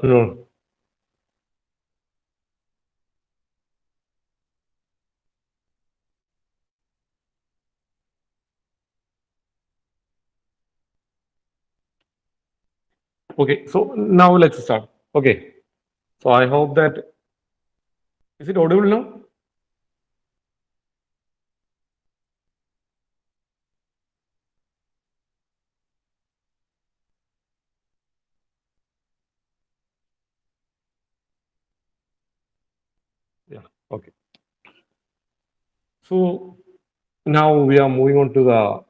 No. Okay, so now let's start. Okay, so I hope that is it audible now? Yeah. Okay. So now we are moving on to the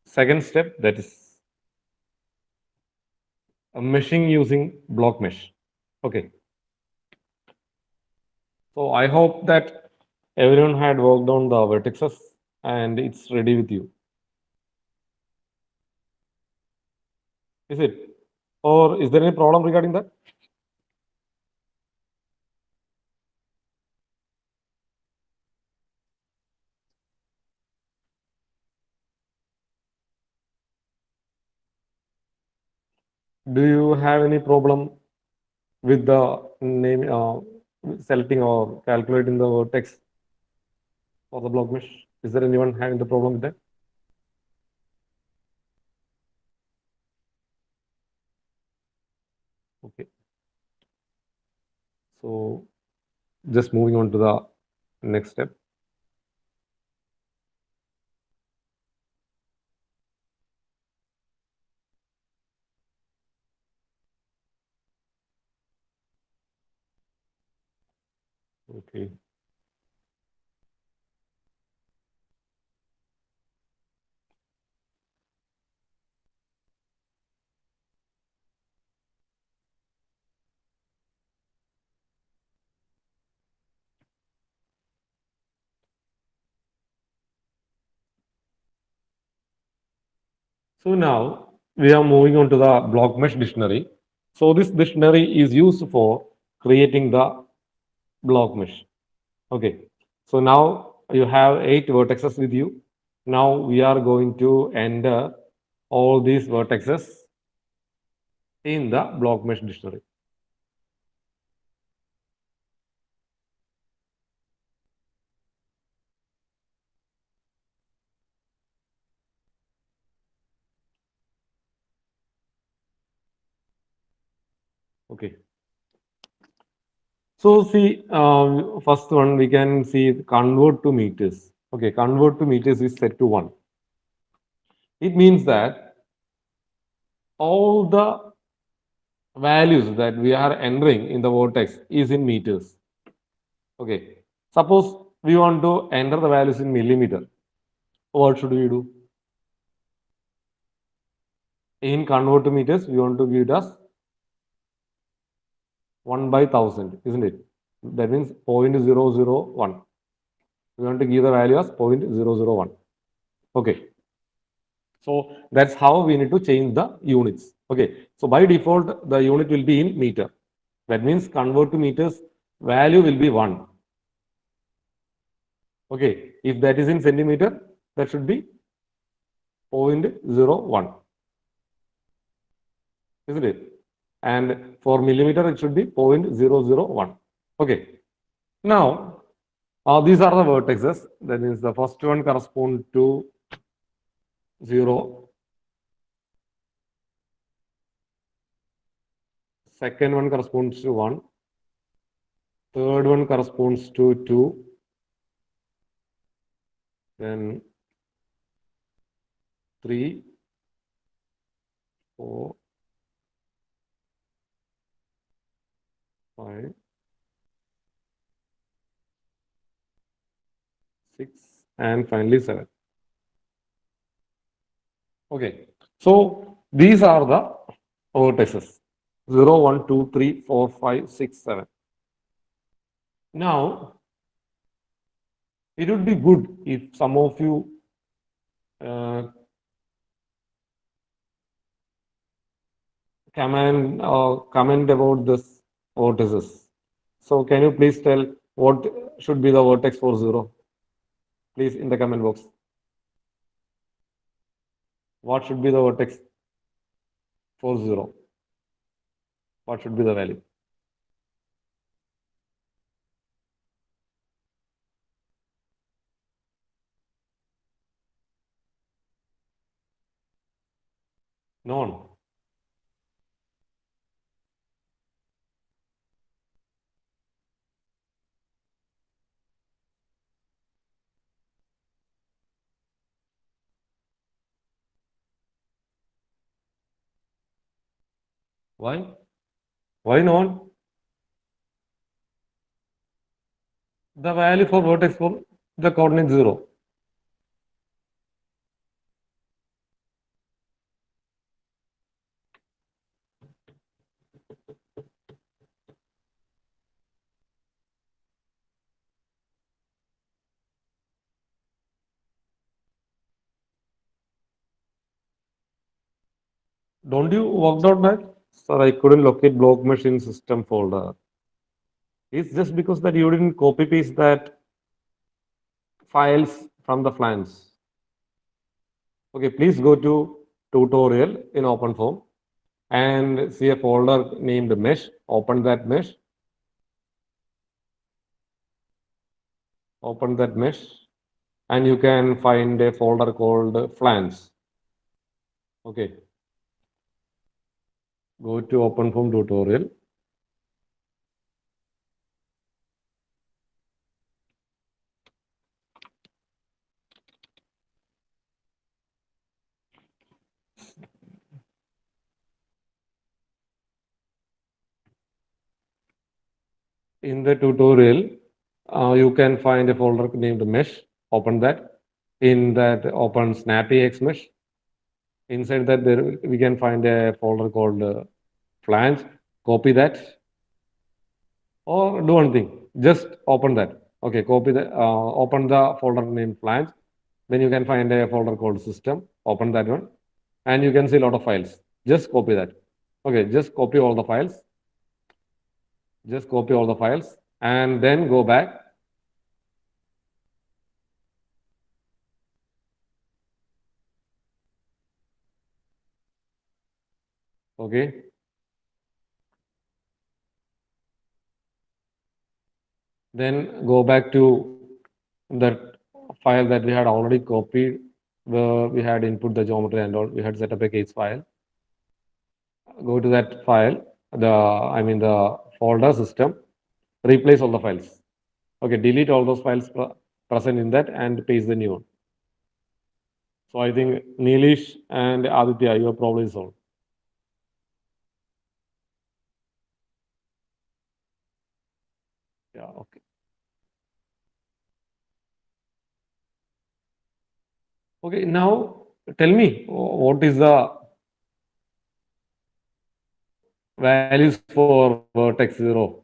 second step, that is meshing using block mesh. Okay. So I hope that everyone had worked on the vertexes and it's ready with you. Is it? Or is there any problem regarding that? Do you have any problem with the name, selecting or calculating the vertex for the block mesh? Is there anyone having the problem with that? Okay. So just moving on to the next step. Okay. So now we are moving on to the block mesh dictionary. So this dictionary is used for creating the block mesh. Okay. So now you have 8 vertexes with you. Now we are going to enter all these vertexes in the block mesh dictionary. Okay. So see, first one we can see convert to meters. Okay, convert to meters is set to 1. It means that all the values that we are entering in the vertex is in meters. Okay, suppose we want to enter the values in millimeter. What should we do? In convert to meters, we want to give it as 1 by 1000, isn't it? That means 0.001. We want to give the value as 0.001. Okay. So that's how we need to change the units. Okay. So by default, the unit will be in meter. That means convert to meters, value will be 1. Okay. If that is in centimeter, that should be 0.01. Isn't it? And for millimeter, it should be 0.001. Okay. Now, these are the vertices. That means the first one corresponds to 0. Second one corresponds to 1. Third one corresponds to 2. Then 3, 4, 5, 6, and finally 7. Okay. So these are the vertices 0, 1, 2, 3, 4, 5, 6, 7. Now, it would be good if some of you uh, comment about this vertices. So can you please tell what should be the vertex for 0? Please in the comment box. What should be the vertex for 0? What should be the value? None. Why? Why not? The value for vertex for the coordinate 0. Don't you worked out that? Sir, I couldn't locate block machine system folder. It's just because that you didn't copy paste that files from the flange. Okay, please go to tutorial in OpenFOAM and see a folder named mesh. Open that mesh. Open that mesh and you can find a folder called flange. Okay. Go to OpenFOAM tutorial. In the tutorial, you can find a folder named mesh. Open that. In that, open SnappyX mesh. Inside that, there we can find a folder called flange. Copy that, or do one thing. Just open that. Okay, copy the. Open the folder named flange. Then you can find a folder called system. Open that one, and you can see a lot of files. Just copy that. Okay, just copy all the files. Just copy all the files, and then go back. Okay. Then go back to that file that we had already copied, where we had input the geometry and all. We had set up a case file. Go to that file, the folder system, replace all the files. Okay, delete all those files present in that and paste the new one. So I think Neelish and Aditya, your problem is solved. Yeah, okay. Okay, now tell me what is the values for vertex 0?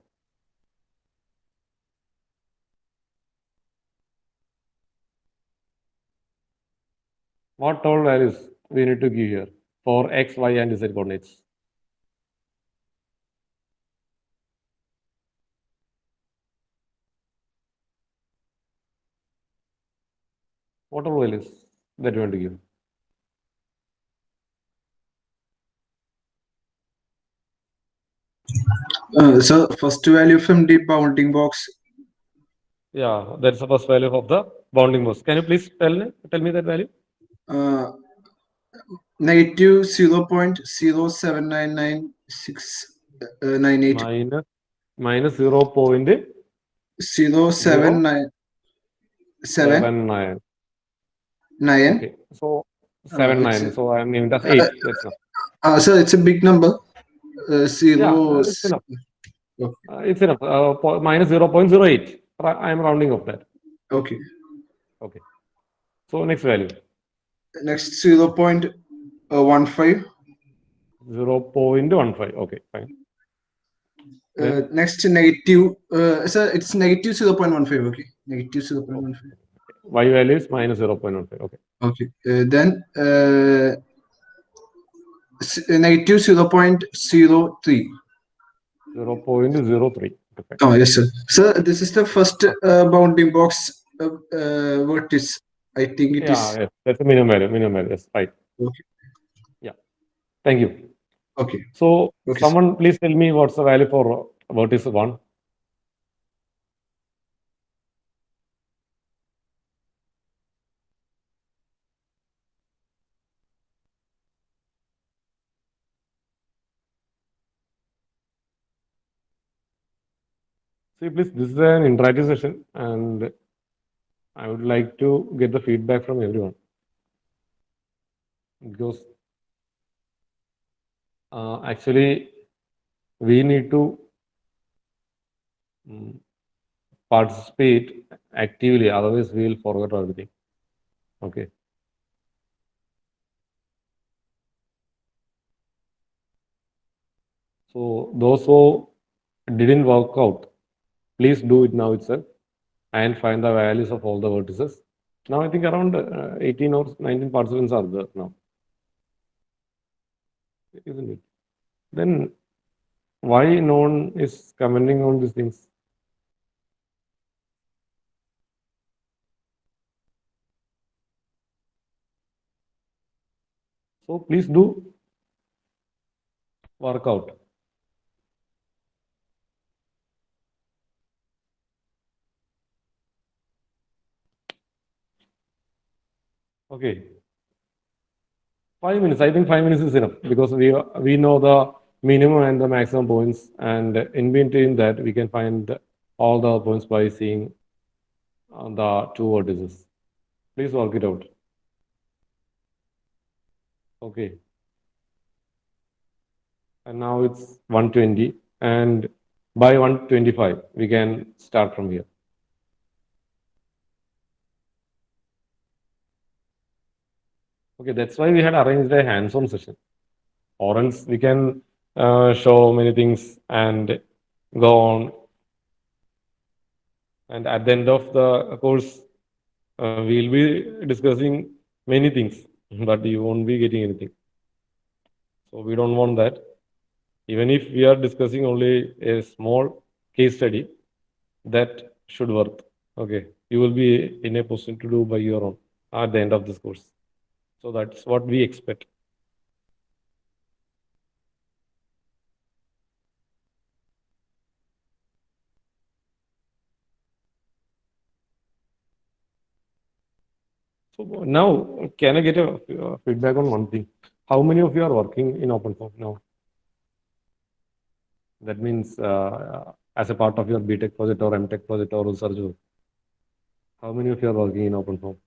What all values we need to give here for x, y, and z coordinates? What all values that you want to give? So first value from the bounding box. Yeah, that's the first value of the bounding box. Can you please tell me that value? Negative 0.0799698. Minus 0.079. 0.079. Okay, so 79. So I mean that's 8. That's enough. So it's a big number. Zero. Yeah, it's enough. Okay. It's enough. Minus 0.08. I am rounding off that. Okay. Okay. So next value. Next 0.15. 0.15. Okay, fine. Next negative. So it's negative 0.15. Okay. Negative 0.15. Y value is minus 0.15. Okay. Okay. Then negative 0.03. 0.03. Okay. Oh, yes, sir. So this is the first bounding box vertex. I think it is. Yes, that's a minimum value. Minimum value. Yes, right. Okay. Yeah. Thank you. Okay. So Okay, sir. someone please tell me what's the value for vertex 1. See, please, this is an interactive session and I would like to get the feedback from everyone because actually we need to mm, participate actively, otherwise we will forget everything. Okay. So those who didn't work out, please do it now itself and find the values of all the vertices. Now I think around 18 or 19 participants are there now, isn't it? Then why no one is commenting on these things? So please do work out. Okay, 5 minutes. I think 5 minutes is enough because we know the minimum and the maximum points, and in between that we can find all the points by seeing the two vertices. Please work it out. Okay, and now it's 120, and by 125 we can start from here. Okay, that's why we had arranged a hands-on session, or else we can show many things and go on. And at the end of the course, we'll be discussing many things, but you won't be getting anything. So we don't want that. Even if we are discussing only a small case study, that should work. Okay, you will be in a position to do by your own at the end of this course. So that's what we expect. So now, can I get a feedback on one thing? How many of you are working in OpenFOAM now? That means as a part of your BTech project or MTech project or research work. How many of you are working in OpenFOAM?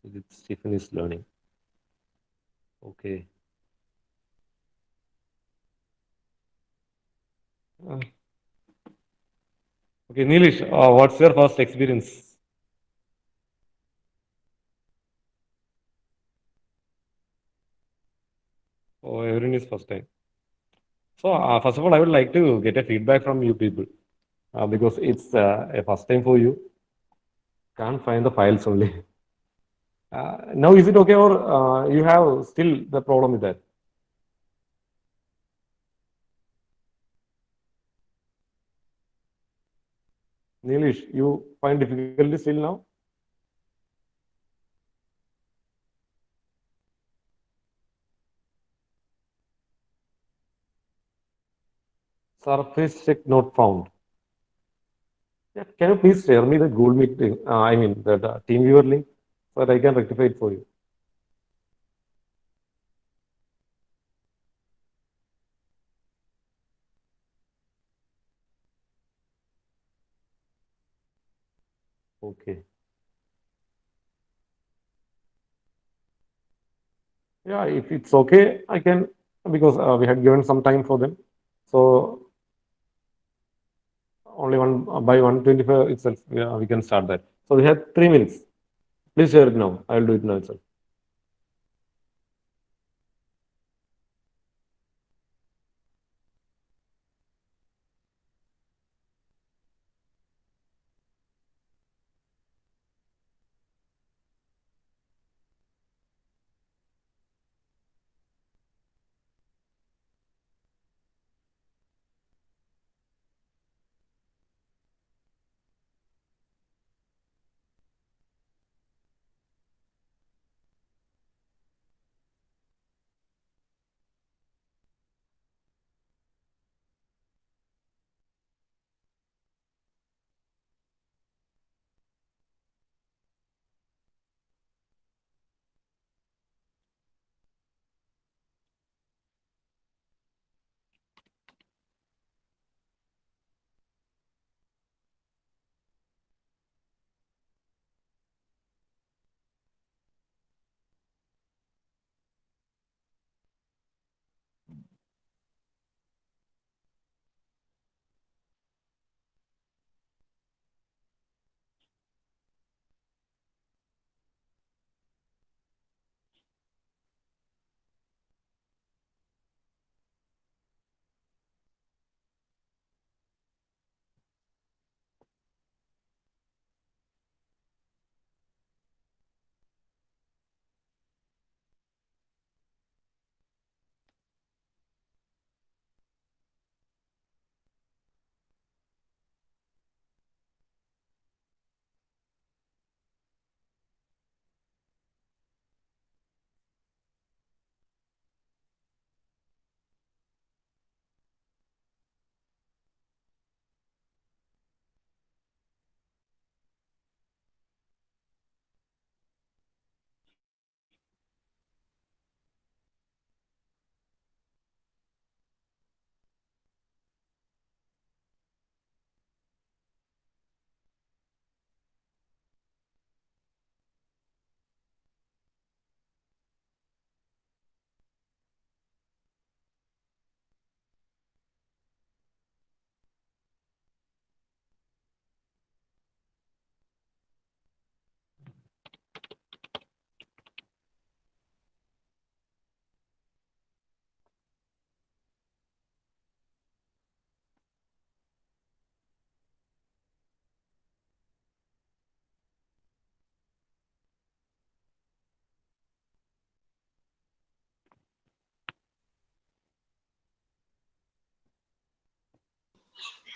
So Stephen is learning. Okay. Uh, okay, Neelish, what's your first experience? Oh, everyone is first time. So first of all, I would like to get a feedback from you people because it's a first time for you. Can't find the files only. Now, is it okay or you have still the problem with that? Neelish, you find difficulty still now? Surface check not found. Yeah, can you please share me the Google Meet link? I mean the TeamViewer link so that I can rectify it for you. Okay. Yeah, if it's okay, I can because we had given some time for them. So only one by 125 itself, yeah, we can start that. So we have 3 minutes. Please share it now. I will do it now itself.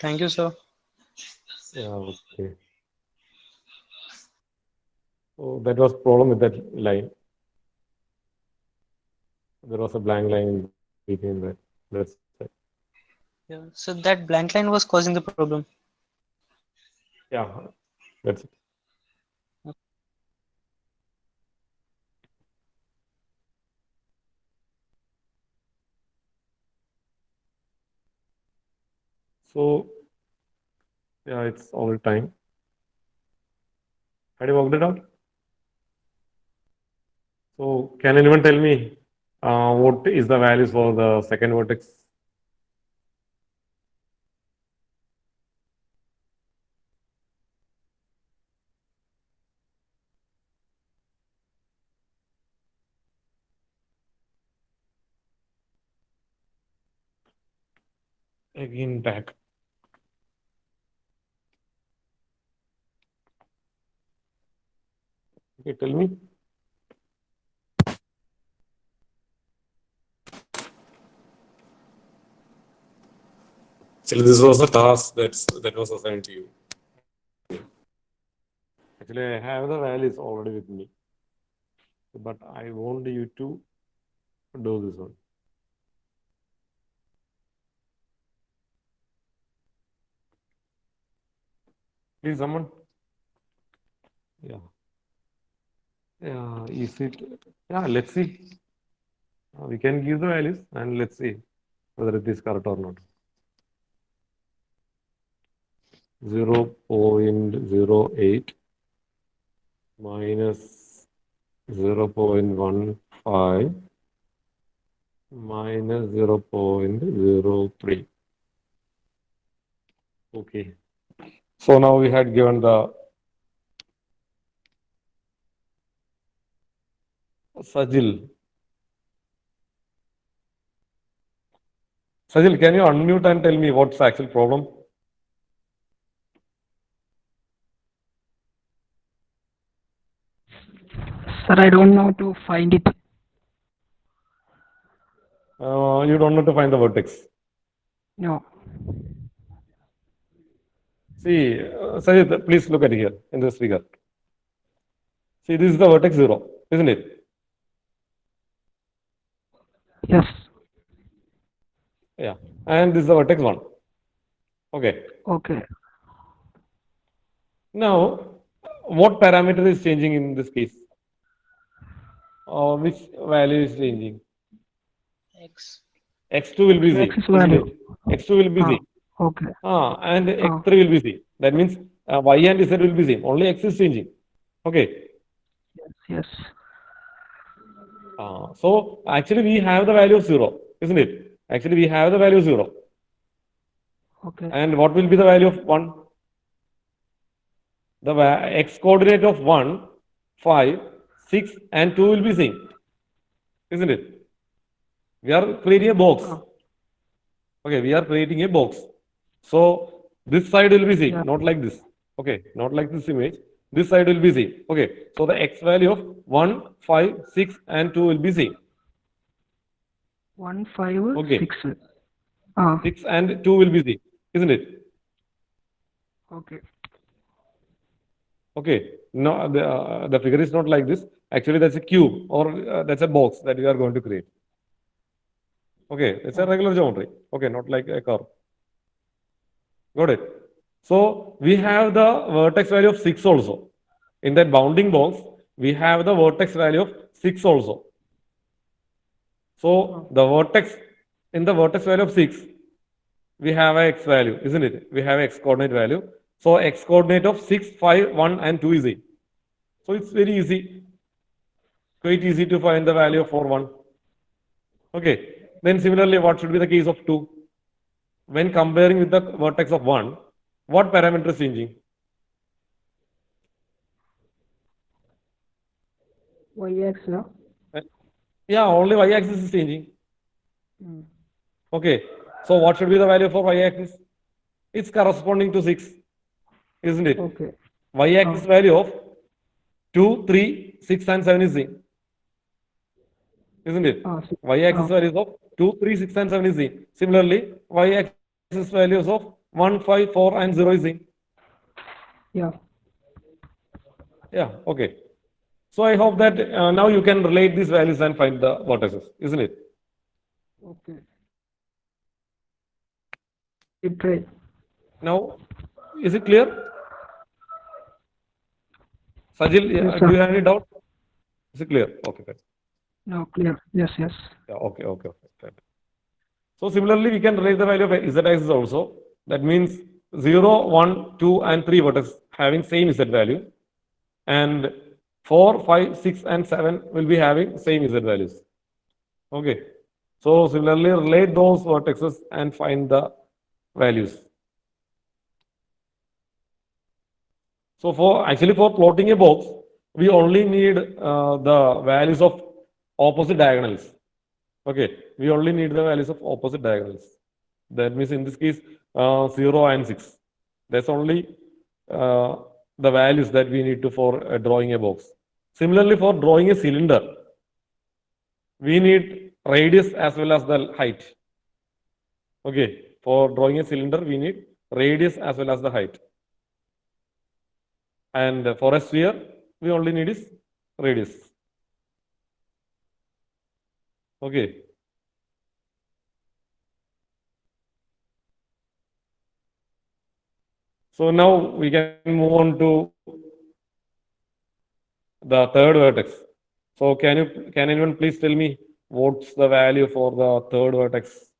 Thank you, sir. Yeah, okay. So that was problem with that line. There was a blank line in between that. That's it. Yeah. So that blank line was causing the problem. Yeah, that's it. So yeah, it's all time. Had you worked it out? So can anyone tell me what is the values for the second vertex? Again back. Okay, tell me. Actually, this was a task that was assigned to you. Actually, I have the values already with me, but I want you to do this one. Please, someone. Yeah. Yeah. Is it? Yeah. Let's see. We can give the values and let's see whether it is correct or not. 0.08 minus 0.15 minus 0.03. Okay. So now we had given the Sajil. Sajil, can you unmute and tell me what's the actual problem? Sir, I don't know how to find it. You don't know to find the vertex. No. See, Sajid, please look at here in this figure. See, this is the vertex 0, isn't it? Yes. Yeah. And this is the vertex 1. Okay. Okay. Now, what parameter is changing in this case? Which value is changing? X. X2 will be Z, X is isn't value. it? X2 will be Z. Okay. And X3 will be Z. That means Y and Z will be same. Only X is changing. Okay. Yes. So actually we have the value of 0, isn't it? Actually we have the value of 0. Okay. And what will be the value of 1? The X coordinate of 1, 5, 6 and 2 will be same. Isn't it? We are creating a box. Okay, we are creating a box. So this side will be Z, Yeah. not like this. Okay, not like this image. This side will be Z. Okay, so the X value of 1, 5, 6 and 2 will be Z. 1, 5, Okay. 6. 6 and 2 will be Z, isn't it? Okay. Okay, no, the figure is not like this. Actually, that's a cube or that's a box that we are going to create. Okay, it's a regular geometry. Okay, not like a curve. Got it? So we have the vertex value of 6 also. In that bounding box, we have the vertex value of 6 also. So the vertex, in the vertex value of 6, we have a x value, isn't it? We have x coordinate value. So x coordinate of 6, 5, 1 and 2 is 8. So it's very easy. Quite easy to find the value of 4, 1. Okay. Then similarly, what should be the case of 2? When comparing with the vertex of 1, what parameter is changing? YX, no? Yeah, only y-axis is changing. Okay. So what should be the value for y-axis? It's corresponding to 6, isn't it? Okay. Y-axis value of 2, 3, 6 and 7 is Z. Isn't it? Y-axis values of 2, 3, 6 and 7 is Z. Similarly, y-axis values of 1, 5, 4, and 0 is same. Yeah. Yeah, okay. So I hope that now you can relate these values and find the vertices, isn't it? Okay. Keep try. Now, is it clear? Sajil, Yes, do you sir. have any doubt? Is it clear? Okay, fine. No, clear. Yes, yes. Yeah, okay. Fine. So similarly, we can relate the value of z axis also. That means 0, 1, 2, and 3 vertices having same z value. And 4, 5, 6, and 7 will be having same z values. Okay. So similarly, relate those vertices and find the values. So for plotting a box, we only need the values of opposite diagonals. Okay, we only need the values of opposite diagonals. That means in this case, 0 and 6. That's only uh, the values that we need to for drawing a box. Similarly, for drawing a cylinder, we need radius as well as the height. Okay, for drawing a cylinder, we need radius as well as the height. And for a sphere, we only need is radius. Okay. So now we can move on to the third vertex. So can anyone please tell me what's the value for the third vertex?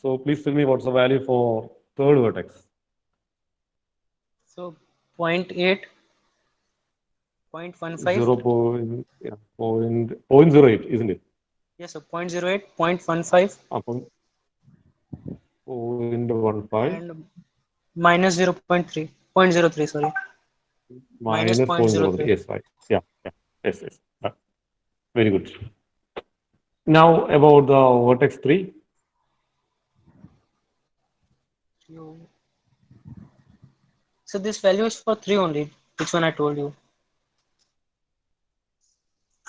So please tell me what's the value for third vertex. So 0.8, 0.15. 0.08, isn't it? Yes, so 0.08, 0.15, Upon 0.15 and minus 0.3, 0.03, sorry. Minus minus 0.03. 0.03. Yes, right. Yeah. Yes. Very good. Now about the vertex 3. So this value is for 3 only, which one I told you.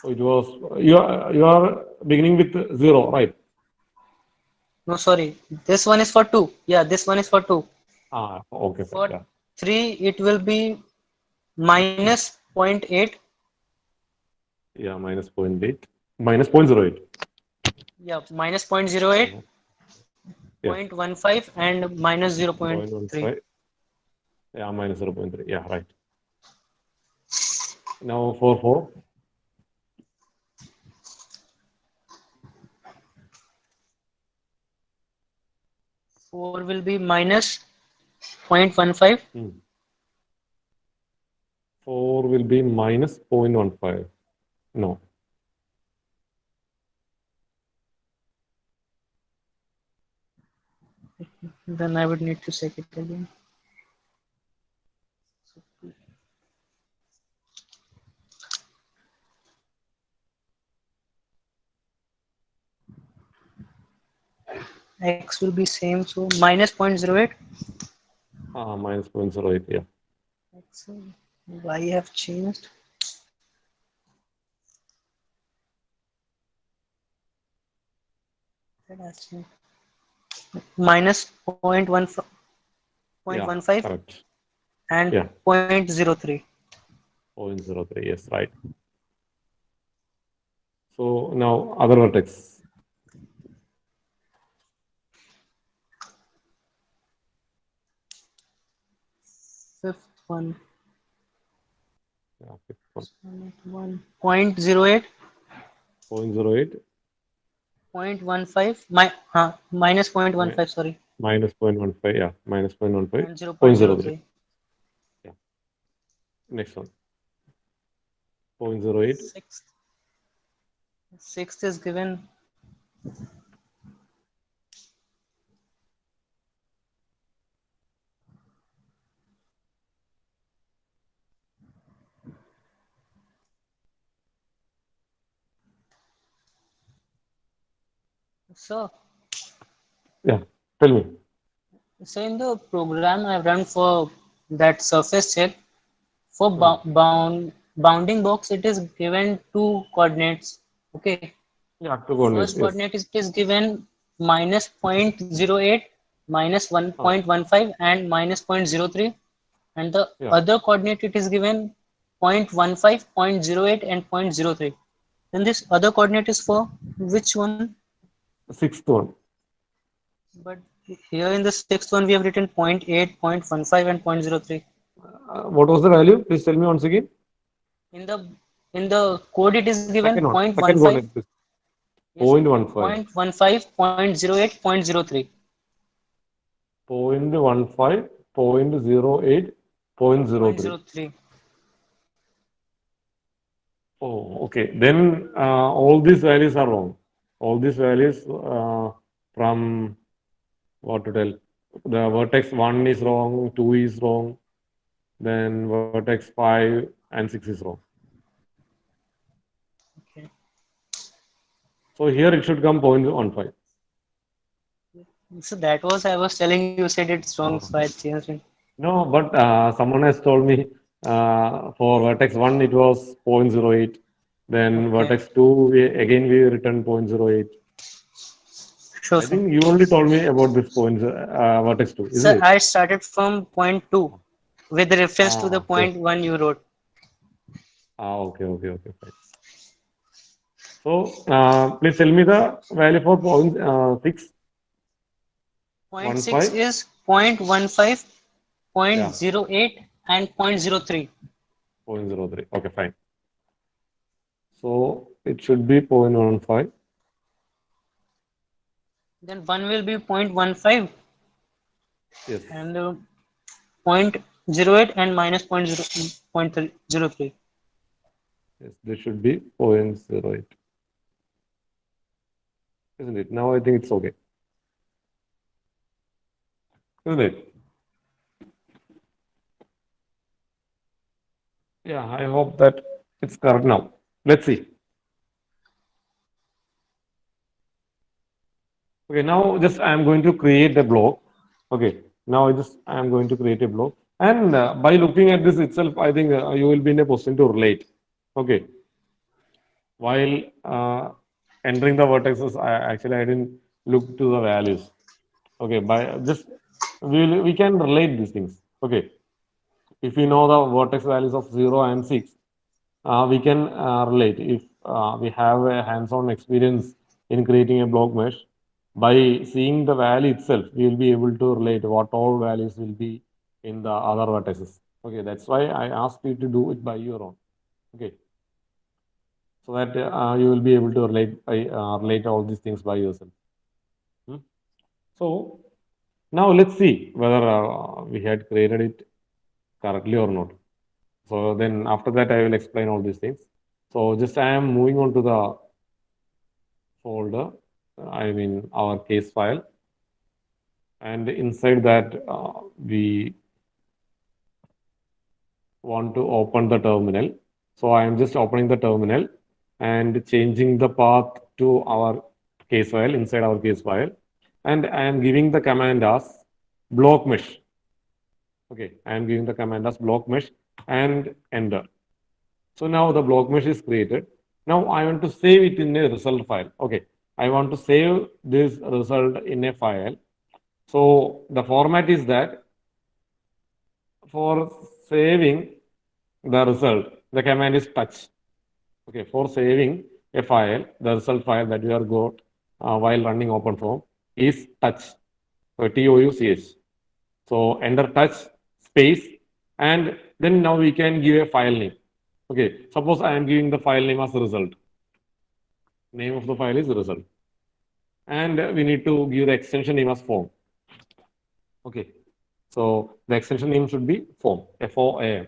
It was you are beginning with 0, right? No, sorry. This one is for 2. Yeah, this one is for 2. Okay. For Yeah. 3, it will be minus 0.8. Yeah, minus 0.8. Minus 0.08. Yeah, minus 0.08, Yeah. 0.15, and minus 0.3. 0.15. Yeah, minus 0.3. Yeah, right. Now for 4. 4 will be minus 0.15. 4 will be minus 0.15. No. Then I would need to check it again. X will be same, so minus 0.08. Minus 0.08. Yeah. X, Y have changed. That has changed. Minus 0.15 Yeah. 0.15 Correct. and Yeah. 0.03. 0.03. Yes, right. So now other vertex. Fifth one. Yeah, fifth one. 0.08, 0.08. 0.15, minus 0.15, sorry, Minus 0.15. Yeah. Minus 0.15. and 0.03. 0.03. Yeah. Next one. 0.08. Sixth is given So, Yeah, tell me. so in the program I've run for that surface check, for bounding box, it is given two coordinates. Okay. Yeah, two coordinates. First Yes. coordinate is, it is given minus 0.08, minus Ah, 1.15, and minus 0.03. And the yeah, other coordinate, it is given 0.15, 0.08, and 0.03. Then this other coordinate is for which one? sixth one. But here in the sixth one, we have written 0.8, 0.15, and 0.03. What was the value? Please tell me once again. In the code, it is given Second one. Second 0.15. coordinate, please. Yes, 0.15. 0.15, 0.08, 0.03. 0.15, 0.08, 0.03. 0.03. Oh, okay. Then all these values are wrong. All these values from what to tell? The vertex 1 is wrong, 2 is wrong, then vertex 5 and 6 is wrong. Okay. So here it should come 0.15. So that was I was telling you, said it's wrong, so I changed it. No, but someone has told me for vertex 1 it was 0.08. Then Okay. vertex 2, again we returned 0.08. Sure, I sir. think you only told me about this point, vertex 2, isn't So it? I started from point 2 with reference to the Okay. point 1 you wrote. Okay, okay, okay, fine. So please tell me the value for point 6, Point 6 15. is 0.15, Yeah, 0.08, and 0.03. 0.03. Okay, fine. So it should be 0.15. Then 1 will be 0.15 Yes, and 0.08 and minus 0.03. yes, this should be 0.08, isn't it? Now I think it's okay, isn't it? Yeah, I hope that it's correct now. Let's see. Okay, now just I am going to create a block. Okay, now I am going to create a block, and by looking at this itself, I think you will be in a position to relate. Okay, while entering the vertices, I didn't look to the values. Okay, by just we can relate these things. Okay, if we know the vertex values of 0 and 6, we can relate. If we have a hands-on experience in creating a block mesh, by seeing the value itself, we will be able to relate what all values will be in the other vertices. Okay, that's why I asked you to do it by your own. Okay, so that you will be able to relate all these things by yourself. Hmm? So now let's see whether we had created it correctly or not. So then after that, I will explain all these things. So just I am moving on to the folder, I mean our case file. And inside that, we want to open the terminal. So I am just opening the terminal and changing the path to our case file, inside our case file. And I am giving the command as block mesh. Okay, I am giving the command as block mesh and enter. So now the block mesh is created. Now I want to save it in a result file. Okay, I want to save this result in a file. So the format is that for saving the result, the command is touch. Okay, for saving a file, the result file that we are got while running OpenFOAM is touch. So TOUCH. So enter touch space, and then now we can give a file name. Okay, suppose I am giving the file name as result. Name of the file is result. And we need to give the extension name as form. Okay, so the extension name should be form, FOAM.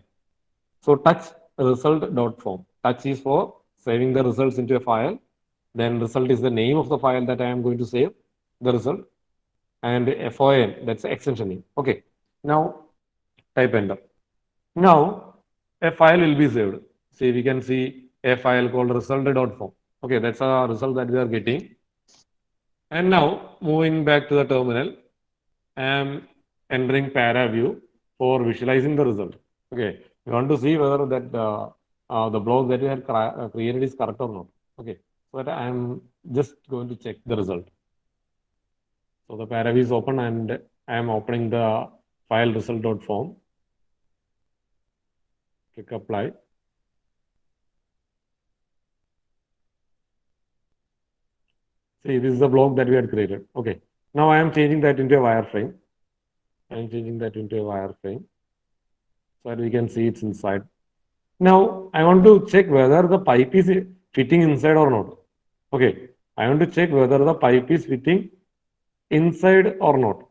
So touch result.form. Touch is for saving the results into a file. Then result is the name of the file that I am going to save, the result. And FOAM, that's the extension name. Okay, now type enter. Now a file will be saved. See, we can see a file called result.form. Okay, that's a result that we are getting. And now moving back to the terminal, I am entering ParaView for visualizing the result. Okay, we want to see whether that the block that we had created is correct or not. Okay, so that I am just going to check the result. So the ParaView is open and I am opening the file result.form. Click apply. See, this is the block that we had created. Okay, now I am changing that into a wireframe. I am changing that into a wireframe so that we can see it's inside. Now I want to check whether the pipe is fitting inside or not. Okay, I want to check whether the pipe is fitting inside or not.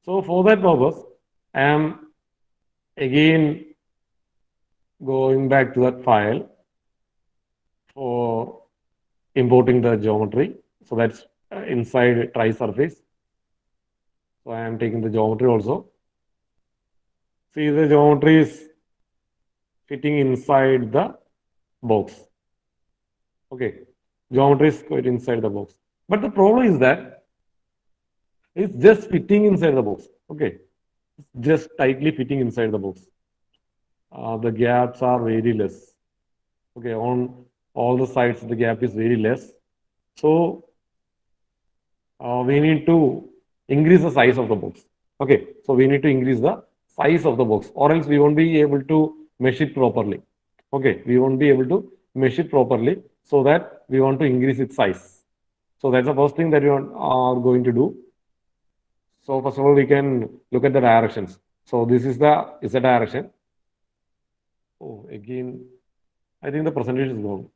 So for that purpose, I am again going back to that file for importing the geometry. So that's inside tri-surface. So I am taking the geometry also. See, the geometry is fitting inside the box. Okay, geometry is quite inside the box. But the problem is that it's just fitting inside the box. Okay, it's just tightly fitting inside the box. The gaps are very less. Okay, on all the sides, the gap is very less. So we need to increase the size of the box. Okay, so we need to increase the size of the box, or else we won't be able to mesh it properly. Okay, we won't be able to mesh it properly, so that we want to increase its size. So that's the first thing that we are going to do. So first of all, we can look at the directions. So this is the direction. Oh, again, I think the presentation is gone.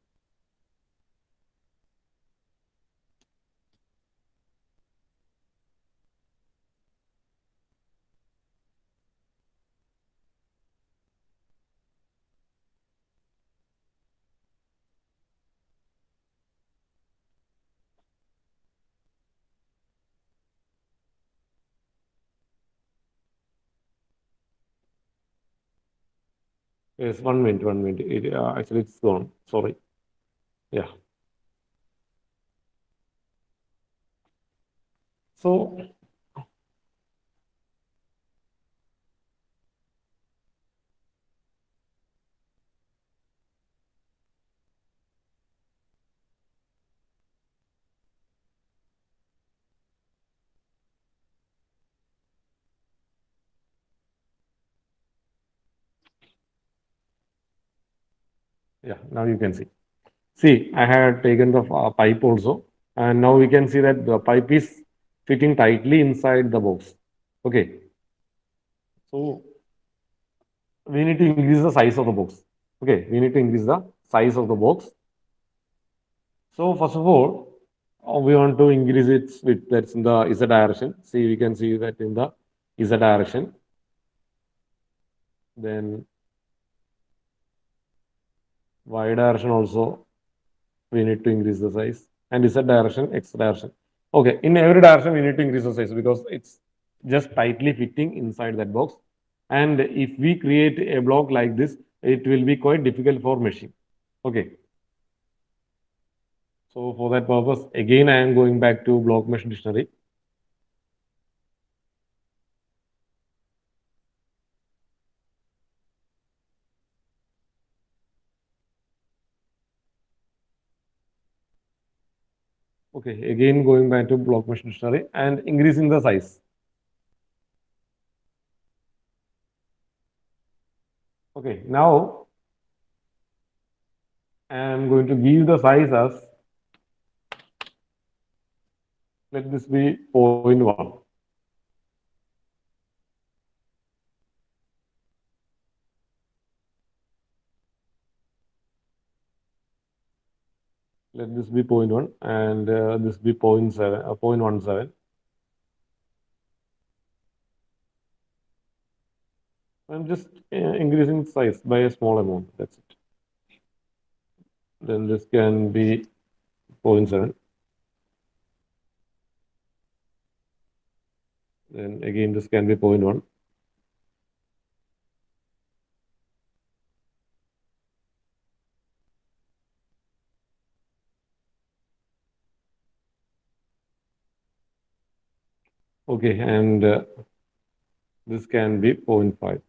Yes, 1 minute, 1 minute. Actually, it's gone. Sorry. Yeah. So yeah, now you can see. See, I had taken the pipe also, and now we can see that the pipe is fitting tightly inside the box. Okay. So we need to increase the size of the box. Okay, we need to increase the size of the box. So first of all, we want to increase its width. That's in the Z direction. See, we can see that in the Z direction. Then Y direction also, we need to increase the size. And Z direction, X direction. Okay, in every direction, we need to increase the size because it's just tightly fitting inside that box. And if we create a block like this, it will be quite difficult for meshing. Okay. So for that purpose, again, I am going back to block mesh dictionary. Okay, again going back to block mesh dictionary and increasing the size. Okay, now I am going to give the size as, let this be 0.1. Let this be 0.1 and this be 0.7, 0.17. I'm just increasing size by a small amount. That's it. Then this can be 0.7. Then again, this can be 0.1. Okay, and this can be 0.5,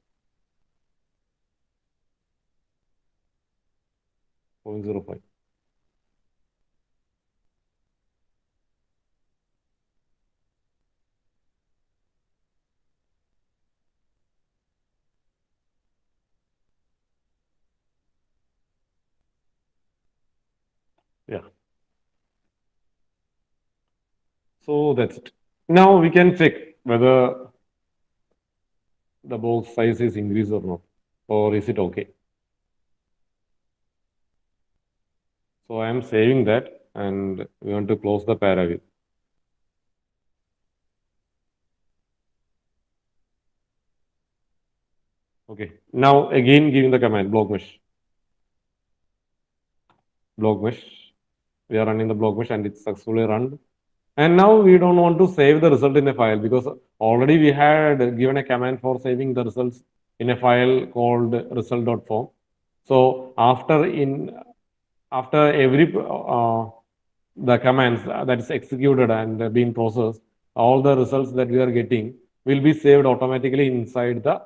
0.05. Yeah. So that's it. Now we can check whether the box size is increased or not, or is it okay. So I am saving that, and we want to close the paragraph. Okay. Now again giving the command block mesh. Block mesh. We are running the block mesh and it's successfully run. And now we don't want to save the result in a file because already we had given a command for saving the results in a file called result.form. So after every the commands that is executed and being processed, all the results that we are getting will be saved automatically inside the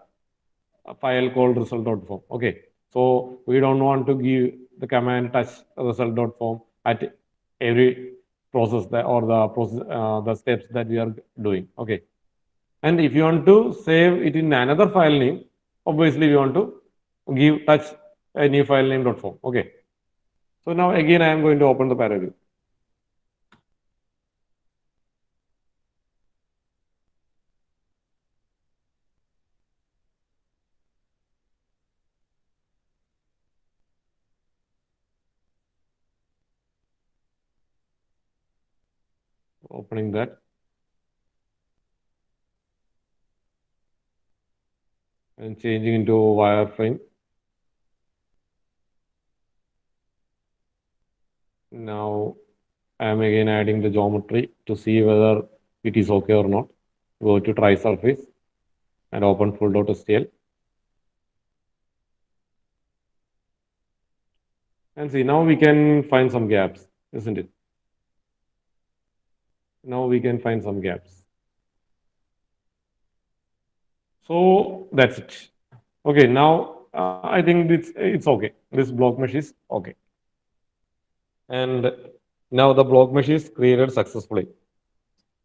file called result.form. Okay, so we don't want to give the command touch result.form at every process that or the process the steps that we are doing. Okay, and if you want to save it in another file name, obviously we want to give touch a new file name.form. Okay, so now again I am going to open the paragraph. Opening that and changing into wireframe. Now I am again adding the geometry to see whether it is okay or not. Go to try surface and open full.stl. And see, now we can find some gaps, isn't it? Now we can find some gaps. So that's it. Okay, now I think it's okay. This block mesh is okay. And now the block mesh is created successfully.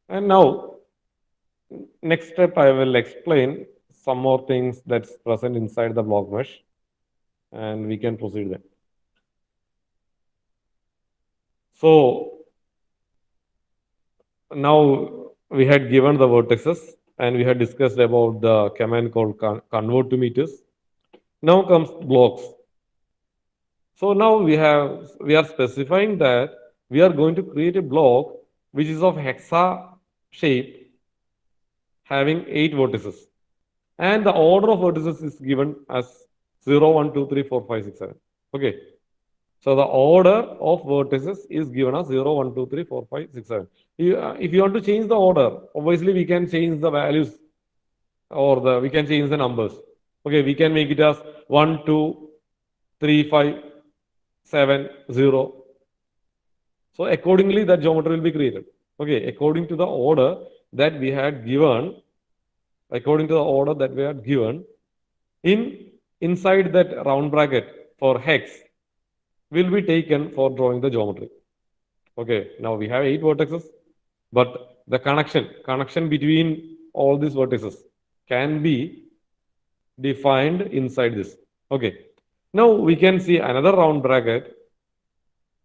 And now next step I will explain some more things that's present inside the block mesh and we can proceed then. So now we had given the vertices and we had discussed about the command called convert to meters. Now comes blocks. So now we are specifying that we are going to create a block which is of hexa shape having 8 vertices. And the order of vertices is given as 0, 1, 2, 3, 4, 5, 6, 7. Okay. So the order of vertices is given as 0, 1, 2, 3, 4, 5, 6, 7. If you want to change the order, obviously we can change the values or we can change the numbers. Okay, we can make it as 1, 2, 3, 5, 7, 0. So accordingly, that geometry will be created. Okay, according to the order that we had given, inside that round bracket for hex will be taken for drawing the geometry. Okay, now we have 8 vertices, but the connection between all these vertices can be defined inside this. Okay, now we can see another round bracket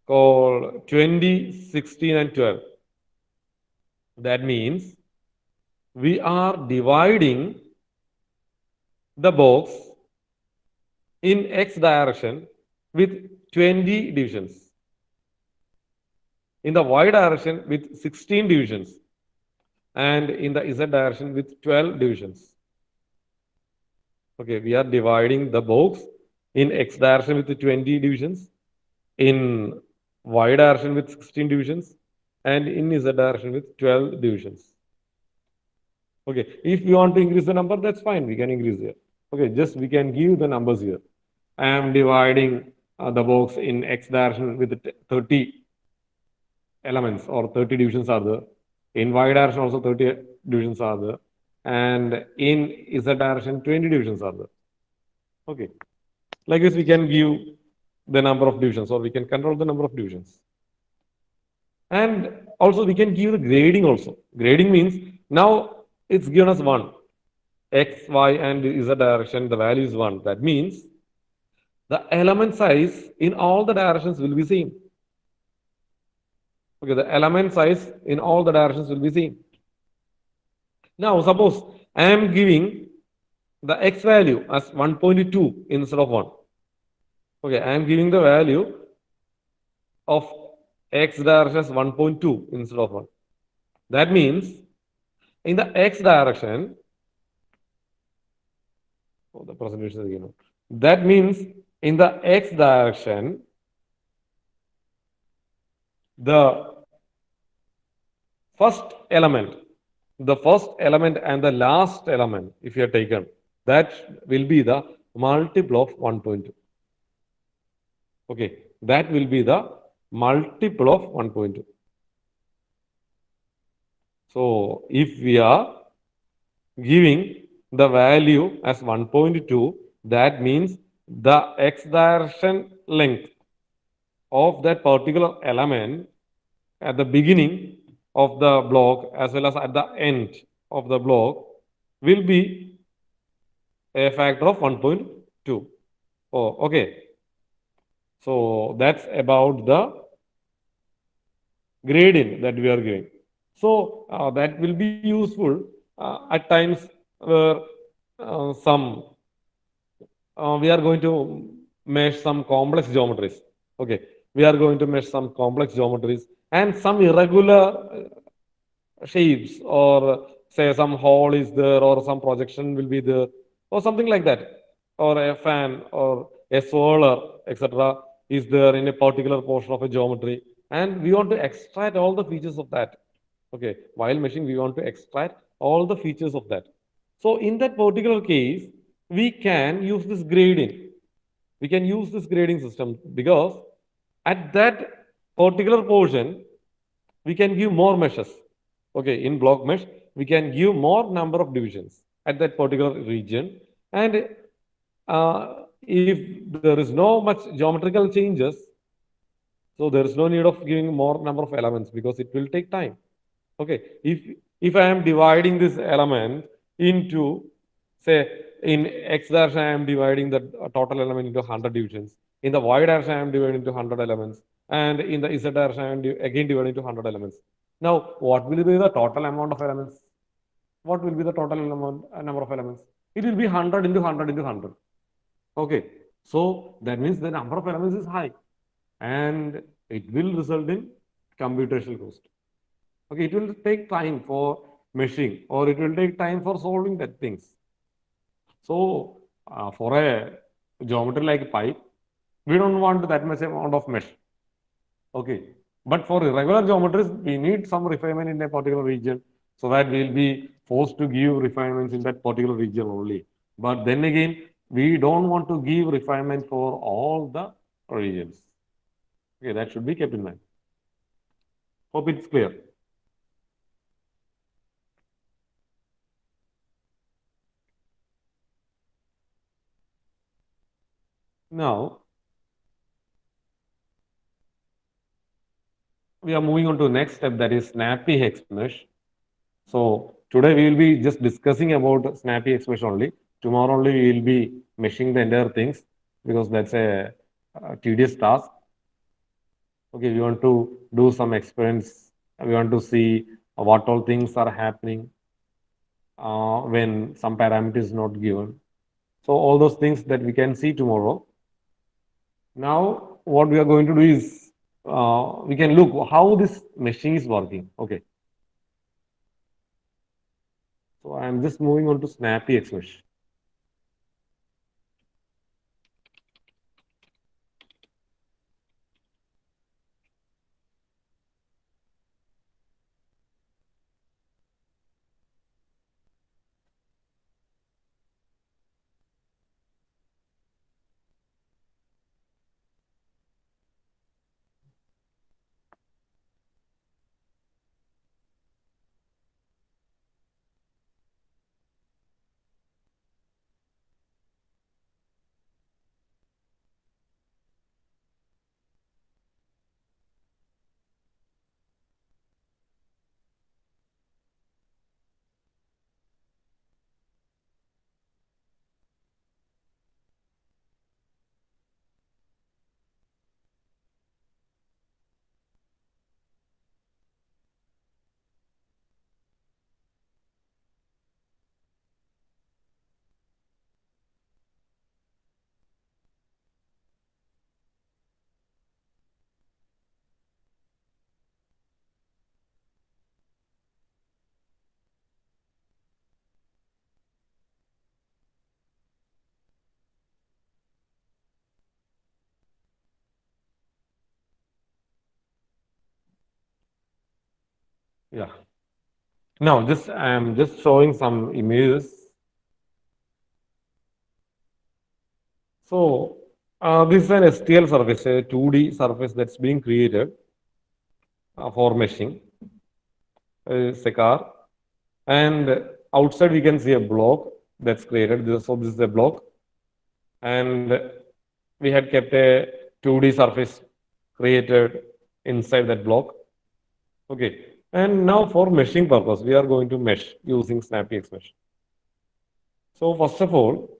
called 20, 16, and 12. That means we are dividing the box in x direction with 20 divisions, in the y direction with 16 divisions, and in the z direction with 12 divisions. Okay, we are dividing the box in x direction with 20 divisions, in y direction with 16 divisions, and in z direction with 12 divisions. Okay, if you want to increase the number, that's fine, we can increase here. Okay, just we can give the numbers here. I am dividing the box in x direction with 30 elements or 30 divisions are there. In y direction also 30 divisions are there. And in z direction, 20 divisions are there. Okay. Like this, we can give the number of divisions, or we can control the number of divisions. And also we can give the grading also. Grading means now it's given us 1. X, Y, and Z direction, the value is 1. That means the element size in all the directions will be same. Okay, the element size in all the directions will be same. Now, suppose I am giving the x value as 1.2 instead of 1. Okay, I am giving the value of x direction as 1.2 instead of 1. That means in the x direction, oh, the presentation is given. That means in the x direction, the first element, and the last element, if you have taken, that will be the multiple of 1.2. Okay, that will be the multiple of 1.2. So if we are giving the value as 1.2, that means the x direction length of that particular element at the beginning of the block as well as at the end of the block will be a factor of 1.2. Oh, okay. So that's about the gradient that we are giving. So that will be useful at times where some we are going to mesh some complex geometries. Okay, we are going to mesh some complex geometries and some irregular shapes, or say some hole is there, or some projection will be there, or something like that, or a fan or a solar, etc., is there in a particular portion of a geometry, and we want to extract all the features of that. Okay, while meshing, we want to extract all the features of that. So in that particular case, we can use this grading. We can use this grading system because at that particular portion, we can give more meshes. Okay, in block mesh, we can give more number of divisions at that particular region. And if there is no much geometrical changes, so there is no need of giving more number of elements because it will take time. Okay, if I am dividing this element into, say, in x direction, I am dividing the total element into 100 divisions. In the y direction, I am dividing into 100 elements, and in the z direction, I am again dividing into 100 elements. Now, what will be the total amount of elements? What will be the total number of elements? It will be 100 into 100 into 100. Okay, so that means the number of elements is high, and it will result in computational cost. Okay, it will take time for meshing, or it will take time for solving that things. So for a geometry like pipe, we don't want that much amount of mesh. Okay, but for irregular geometries, we need some refinement in a particular region, so that we'll be forced to give refinements in that particular region only. But then again, we don't want to give refinement for all the regions. Okay, that should be kept in mind. Hope it's clear. Now, we are moving on to the next step, that is snappy hex mesh. So today we will be just discussing about snappy hex mesh only. Tomorrow only we will be meshing the entire things because that's a tedious task. Okay, we want to do some experiments. We want to see what all things are happening when some parameter is not given. So all those things that we can see tomorrow. Now, what we are going to do is we can look how this machine is working. Okay. So I'm just moving on to Snappy Xmesh. Yeah. Now, I am just showing some images. So, this is an STL surface, a 2D surface that's being created for meshing. It's a car, and outside we can see a block that's created. So, this is a block, and we had kept a 2D surface created inside that block. Okay, and now for meshing purpose, we are going to mesh using SnappyX Mesh. So, first of all,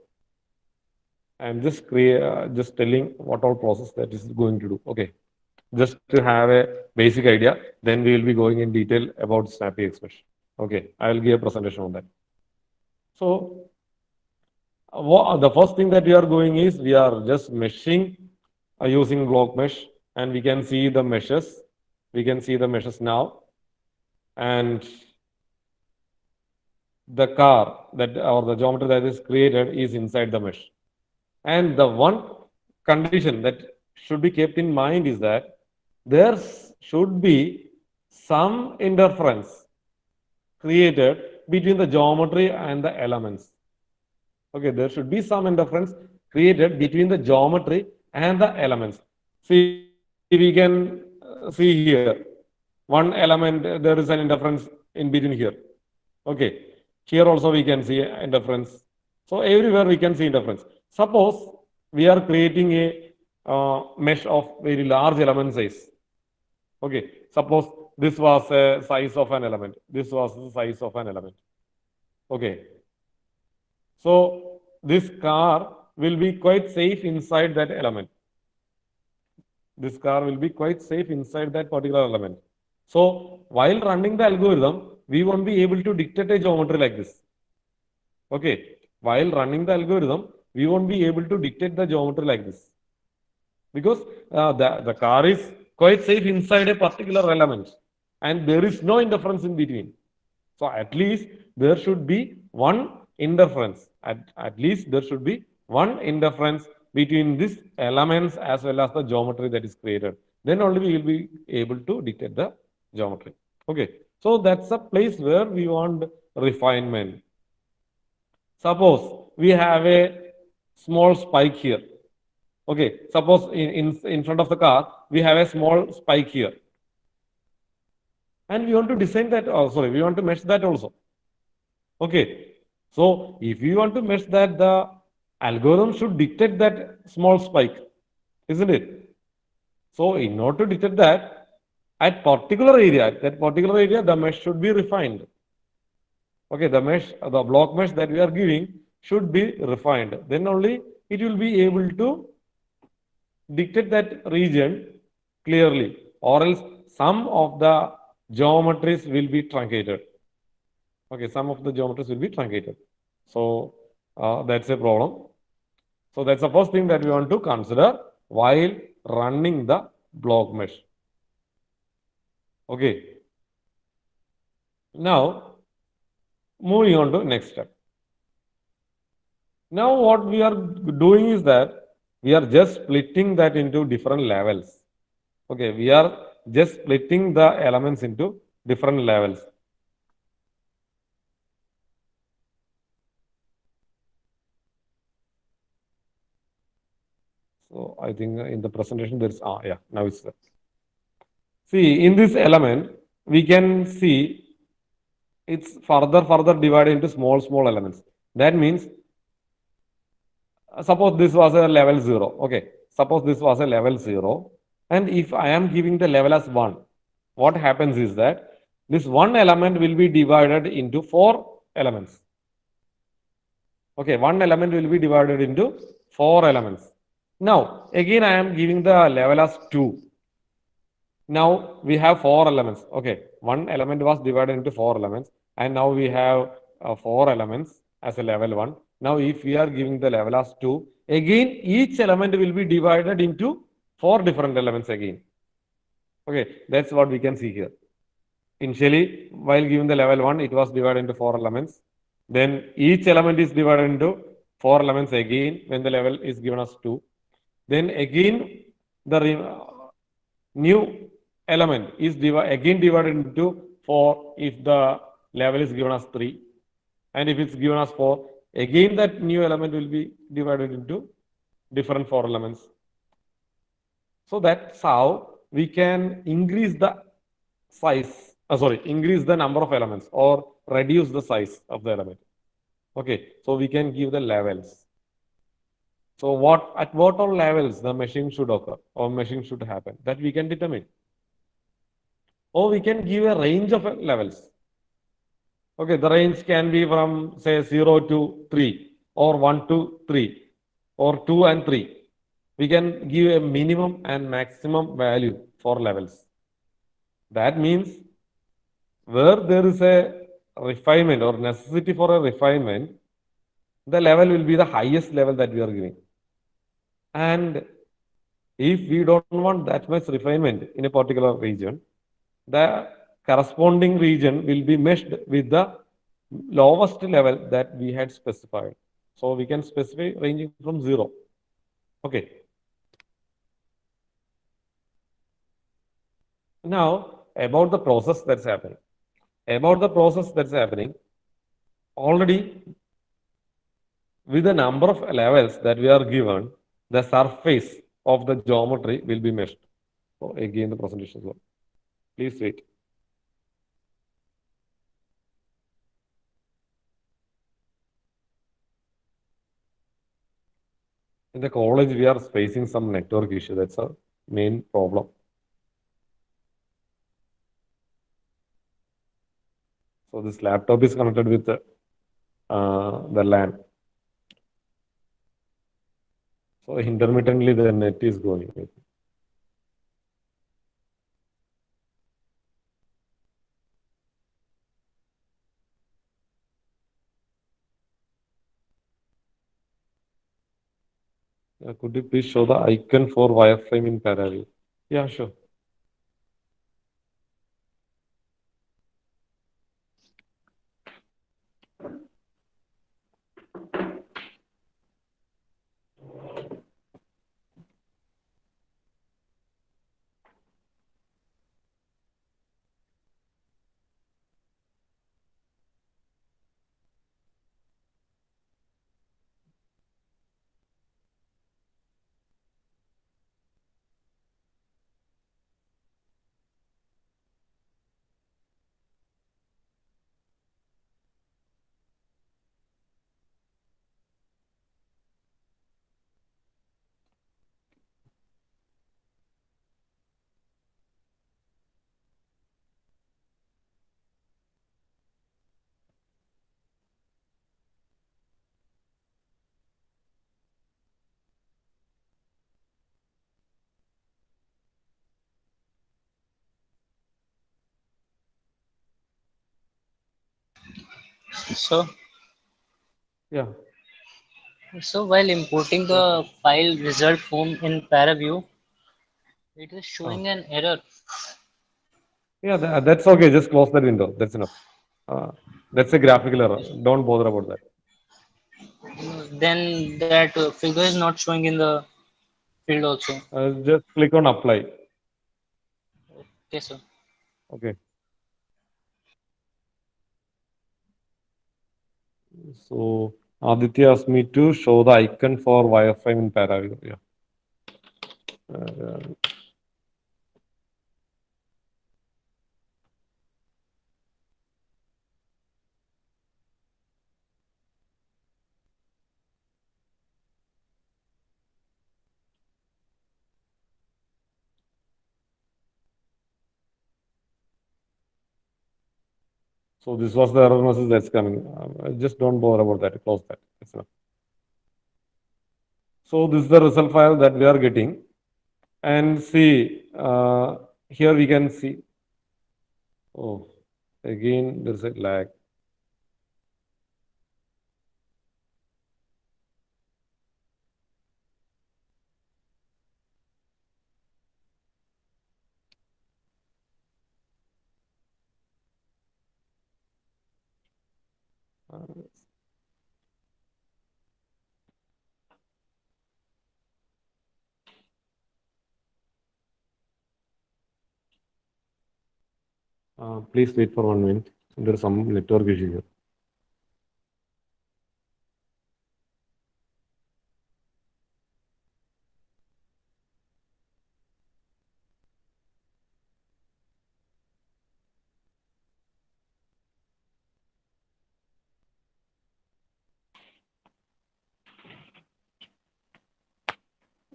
I'm just telling what all process that is going to do. Okay, just to have a basic idea. Then we will be going in detail about SnappyX Mesh. Okay, I will give a presentation on that. So the first thing that we are going is we are just meshing using block mesh, and we can see the meshes. We can see the meshes now, and the car that or the geometry that is created is inside the mesh. And the one condition that should be kept in mind is that there should be some interference created between the geometry and the elements. Okay, there should be some interference created between the geometry and the elements. See, we can see here one element, there is an interference in between here. Okay, here also we can see interference. So everywhere we can see interference. Suppose we are creating a mesh of very large element size. Okay, suppose this was a size of an element. This was the size of an element. Okay, so this car will be quite safe inside that element. This car will be quite safe inside that particular element. So while running the algorithm, we won't be able to dictate a geometry like this. Okay, while running the algorithm, we won't be able to dictate the geometry like this because the car is quite safe inside a particular element and there is no interference in between. So at least there should be one interference. At least there should be one interference between these elements as well as the geometry that is created. Then only we will be able to dictate the geometry. Okay, so that's a place where we want refinement. Suppose we have a small spike here. Okay, suppose in front of the car, we have a small spike here. And we want to design that, we want to mesh that also. Okay, so if we want to mesh that, the algorithm should detect that small spike, isn't it? So in order to detect that, at that particular area, the mesh should be refined. Okay, the block mesh that we are giving should be refined. Then only it will be able to dictate that region clearly, or else some of the geometries will be truncated. Okay, some of the geometries will be truncated. So that's a problem. So that's the first thing that we want to consider while running the block mesh. Okay. Now, moving on to next step. Now what we are doing is that we are just splitting that into different levels. Okay, we are just splitting the elements into different levels. So I think in the presentation there is, yeah, now it's there. See, in this element, we can see it's further divided into small elements. That means, suppose this was a level 0. Okay, suppose this was a level 0. And if I am giving the level as 1, what happens is that this one element will be divided into 4 elements. Okay, one element will be divided into 4 elements. Now, again, I am giving the level as 2. Now we have 4 elements. Okay, one element was divided into 4 elements, and now we have 4 elements as a level 1. Now, if we are giving the level as 2, again, each element will be divided into 4 different elements again. Okay, that's what we can see here. Initially, while giving the level 1, it was divided into 4 elements. Then each element is divided into 4 elements again when the level is given as 2. Then again, the new element is again divided into for if the level is given as 3, and if it's given as 4, again that new element will be divided into different 4 elements. So that's how we can increase the size, increase the number of elements or reduce the size of the element. Okay, so we can give the levels. So at what all levels the meshing should occur or meshing should happen, that we can determine. Or we can give a range of levels. Okay, the range can be from say 0 to 3 or 1 to 3 or 2 and 3. We can give a minimum and maximum value for levels. That means where there is a refinement or necessity for a refinement, the level will be the highest level that we are giving. And if we don't want that much refinement in a particular region, the corresponding region will be meshed with the lowest level that we had specified. So we can specify ranging from 0. Okay. Now, about the process that's happening. Already with the number of levels that we are given, the surface of the geometry will be meshed. So again, the presentation is on. Please wait. In the college, we are facing some network issue. That's our main problem. So this laptop is connected with the LAN. So intermittently, the net is going. Could you please show the icon for wireframe in Paraview? Yeah, sure. So, Yeah. so while importing the file result form in Paraview, it is showing an error. Yeah, that's okay. Just close that window. That's enough. That's a graphical error. Don't bother about that. Then that figure is not showing in the field also. Just click on apply. Okay, sir. Okay. So Aditya asked me to show the icon for wireframe in Paraview. Yeah. So this was the error message that's coming. Just don't bother about that. Close that. That's enough. So this is the result file that we are getting. And see, here we can see. Oh, again, there's a lag. Please wait for 1 minute. There's some network issue here.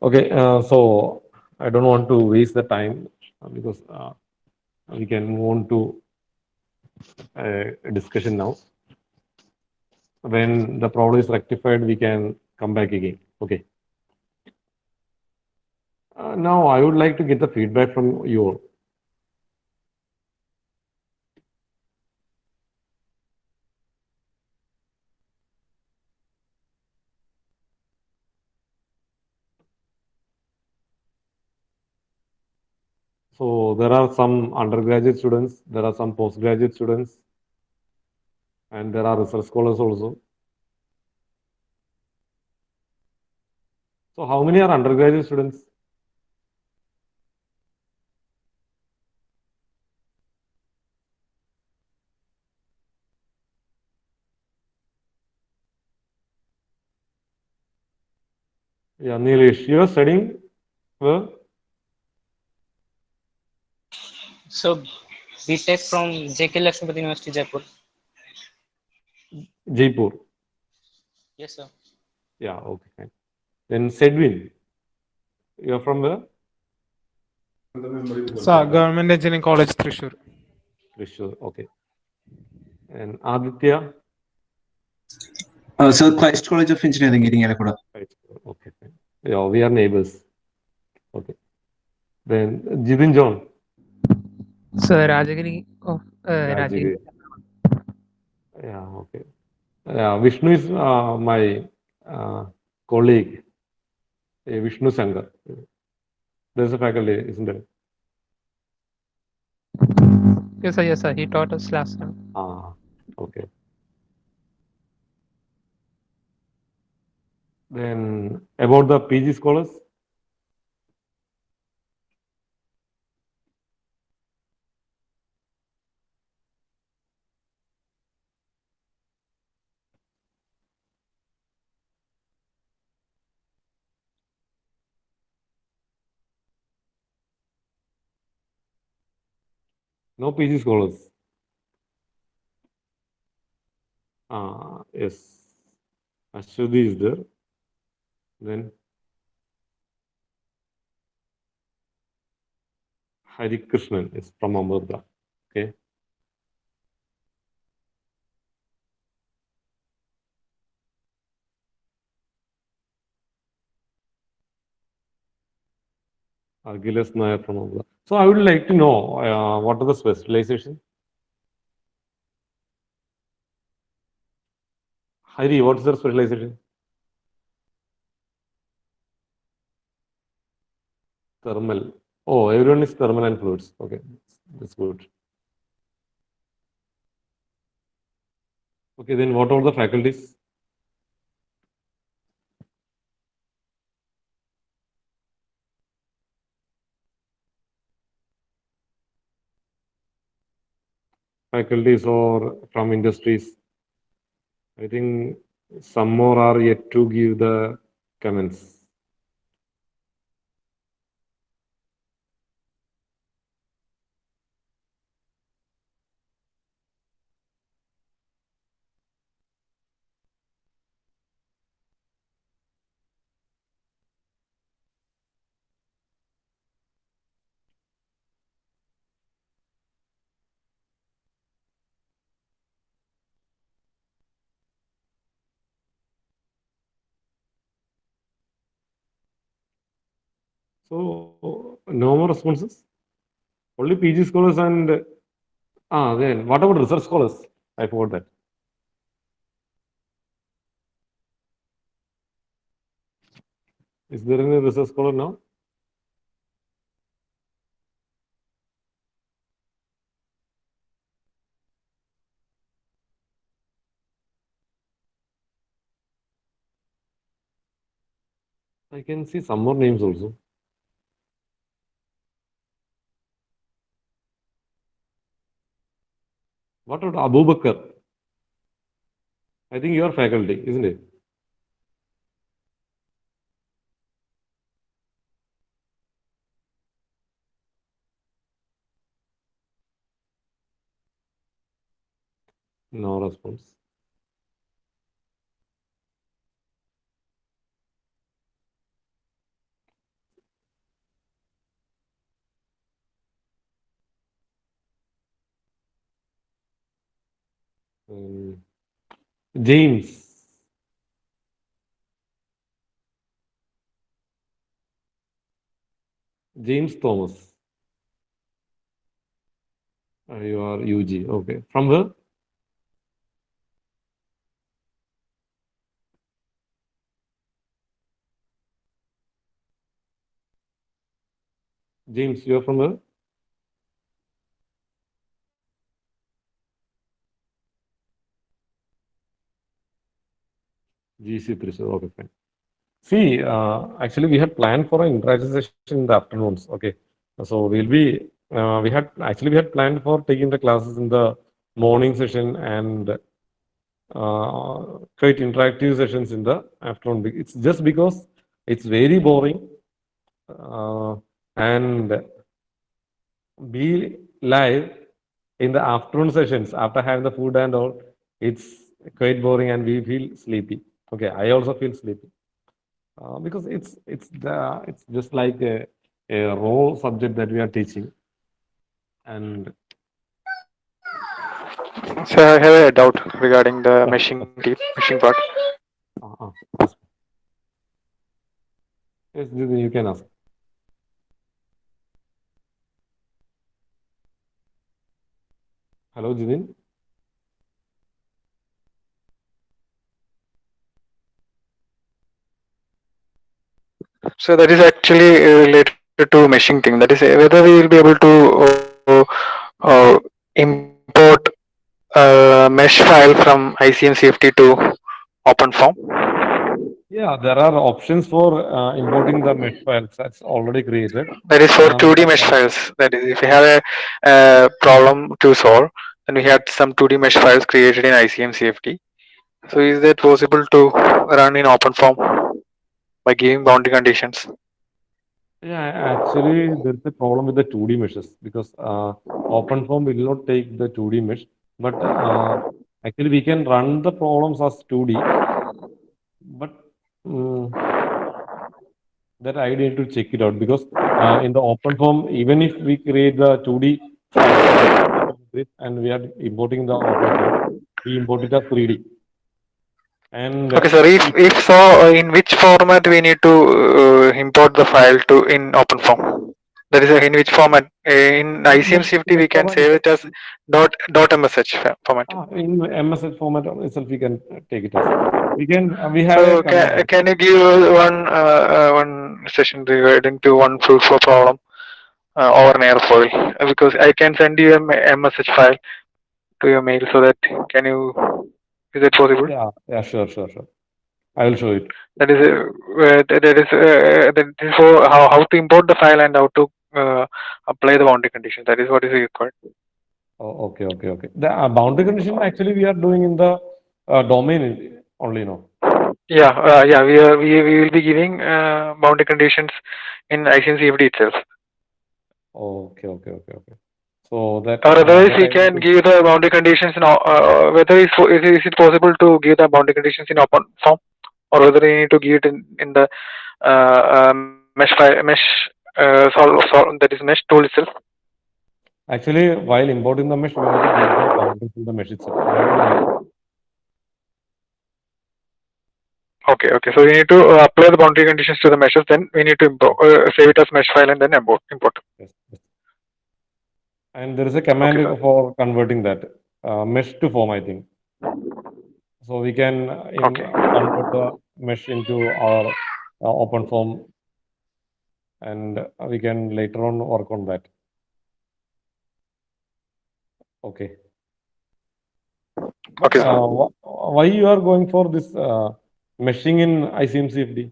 Okay, so I don't want to waste the time because we can move on to a discussion now. When the problem is rectified, we can come back again. Okay. Now I would like to get the feedback from you all. So there are some undergraduate students, there are some postgraduate students, and there are research scholars also. So how many are undergraduate students? Yeah, Neelesh, you are studying where? So BTech from JK Lakshmipathy University, Jaipur. Jaipur. Yes, sir. Yeah, okay, fine. Then Sedwin, you are from where? Government Engineering College, Thrissur. Trishur, okay. And Aditya? So Christ College of Engineering, Irinjalakuda. Right. Okay, fine. Yeah, we are neighbors. Okay. Then Jidin John, Sir, Rajagiri of Rajagiri. Rajagiri. Yeah, okay. Yeah, Vishnu is my colleague, Vishnu Shankar. There's a faculty, isn't there? Yes, sir. Yes, sir. He taught us last time. Ah, okay. Then about the PG scholars, no PG scholars. Yes, Ashwadi is there. Then Hari Krishnan is from Amrita. Okay. Agilas Nair from Amrita. So I would like to know what are the specialization? Hari, what's their specialization? Thermal. Oh, everyone is thermal and fluids. Okay, that's good. Okay, then what are the faculties? Faculties or from industries? I think some more are yet to give the comments. So no more responses. Only PG scholars and then what about research scholars? I forgot that. Is there any research scholar now? I can see some more names also. . 。 . 。 . 。 . 。 . . . . . . . . . . . . . . . . . . . . . . . . . . . . . . . . . . . . . . . . . . . . . . . . . What about Abu Bakr? I think you are faculty, isn't it? No response. Um, James. James Thomas. You are UG. Okay. From where? James, you are from where? GC Thrissur. Okay, fine. See, actually, we had planned for an interaction session in the afternoons. Okay, so we had planned for taking the classes in the morning session and quite interactive sessions in the afternoon. It's just because it's very boring and be live in the afternoon sessions after having the food and all. It's quite boring and we feel sleepy. Okay, I also feel sleepy. Because it's just like a raw subject that we are teaching, and So I have a doubt regarding the yeah, meshing part. yes, yes, Jiten, you can ask. Hello, Jiten. So that is actually related to meshing thing. That is whether we will be able to import mesh file from ICM-CFT to OpenFOAM. Yeah, there are options for importing the mesh files that's already created. That is for 2D But, mesh files. That is, if we have a problem to solve, then we had some 2D mesh files created in ICM-CFT. So is that possible to run in OpenFOAM by giving boundary conditions? yeah, actually, there's a problem with the 2D meshes because OpenFOAM will not take the 2D mesh, but actually we can run the problems as 2D, but mm, that I need to check it out because in the OpenFOAM, even if we create the 2D file and we are importing the OpenFOAM, we import it as 3D. And Okay, sir. If so, in which format we need to import the file to in OpenFOAM? That is, in which format? In ICM-CFT, we can save it as dot msh format. in MSH format itself, we can take it as we have So a command. can you give one session regarding to one full flow problem over an airfoil? Because I can send you a msh file to your mail, so that can you? Is it possible? Yeah, sure. I will show it. That is that is for how to import the file and how to apply the boundary condition. That is what is required. Oh, okay. The boundary condition actually we are doing in the domain only, no? Yeah. We will be giving boundary conditions in ICM-CFT itself. Okay. So that Or otherwise, that we I can need to- give the boundary conditions in whether is it possible to give the boundary conditions in OpenFOAM, or whether we need to give it in the mesh file, that is mesh tool itself. Actually, while importing the mesh, we need to give the boundaries in the mesh itself. Okay. So we need to apply the boundary conditions to the meshes. Then we need to save it as mesh file and then import. Yes. And there is a command Okay, for converting that mesh to form, I think. So we can convert the mesh into our OpenFOAM, and we can later on work on that. Okay. But, Okay, sir. why you are going for this meshing in ICM-CFD?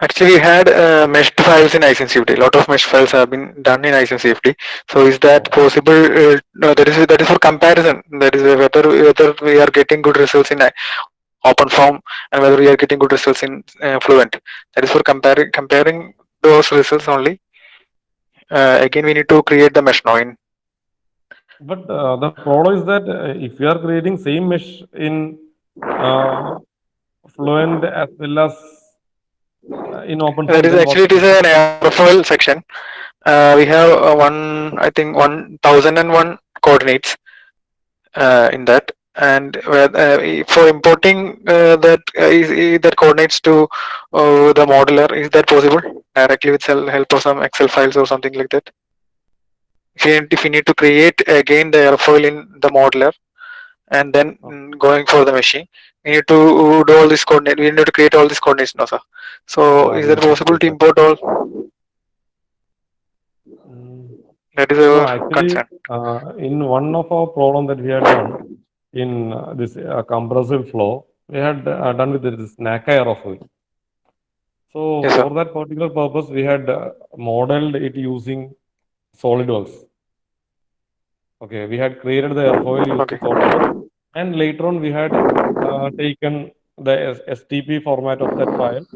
Actually, we had meshed files in ISNCFD. A lot of mesh files have been done in ISNCFD. So, is that possible? No, that is for comparison. That is whether we are getting good results in OpenFOAM and whether we are getting good results in Fluent. That is for comparing those results only. Again, we need to create the mesh now in. But the problem is that if you are creating same mesh in Fluent as well as in OpenFOAM, That is then actually it is an airfoil section. We have I think 1001 coordinates in that, and for importing that coordinates to the modeler, is that possible directly with help of some Excel files or something like that? If you need to create again the airfoil in the modeler and then going for the machine, we need to do all this coordinate. We need to create all these coordinates now, sir. So is it possible to import all? That is No, our actually, concern. in one of our problem that we had done in this compressive flow, we had done with this NACA aerofoil. So Yes, sir. for that particular purpose, we had modeled it using SolidWorks. Okay, we had created the airfoil using Okay. SolidWorks, and later on we had taken the STP format of that file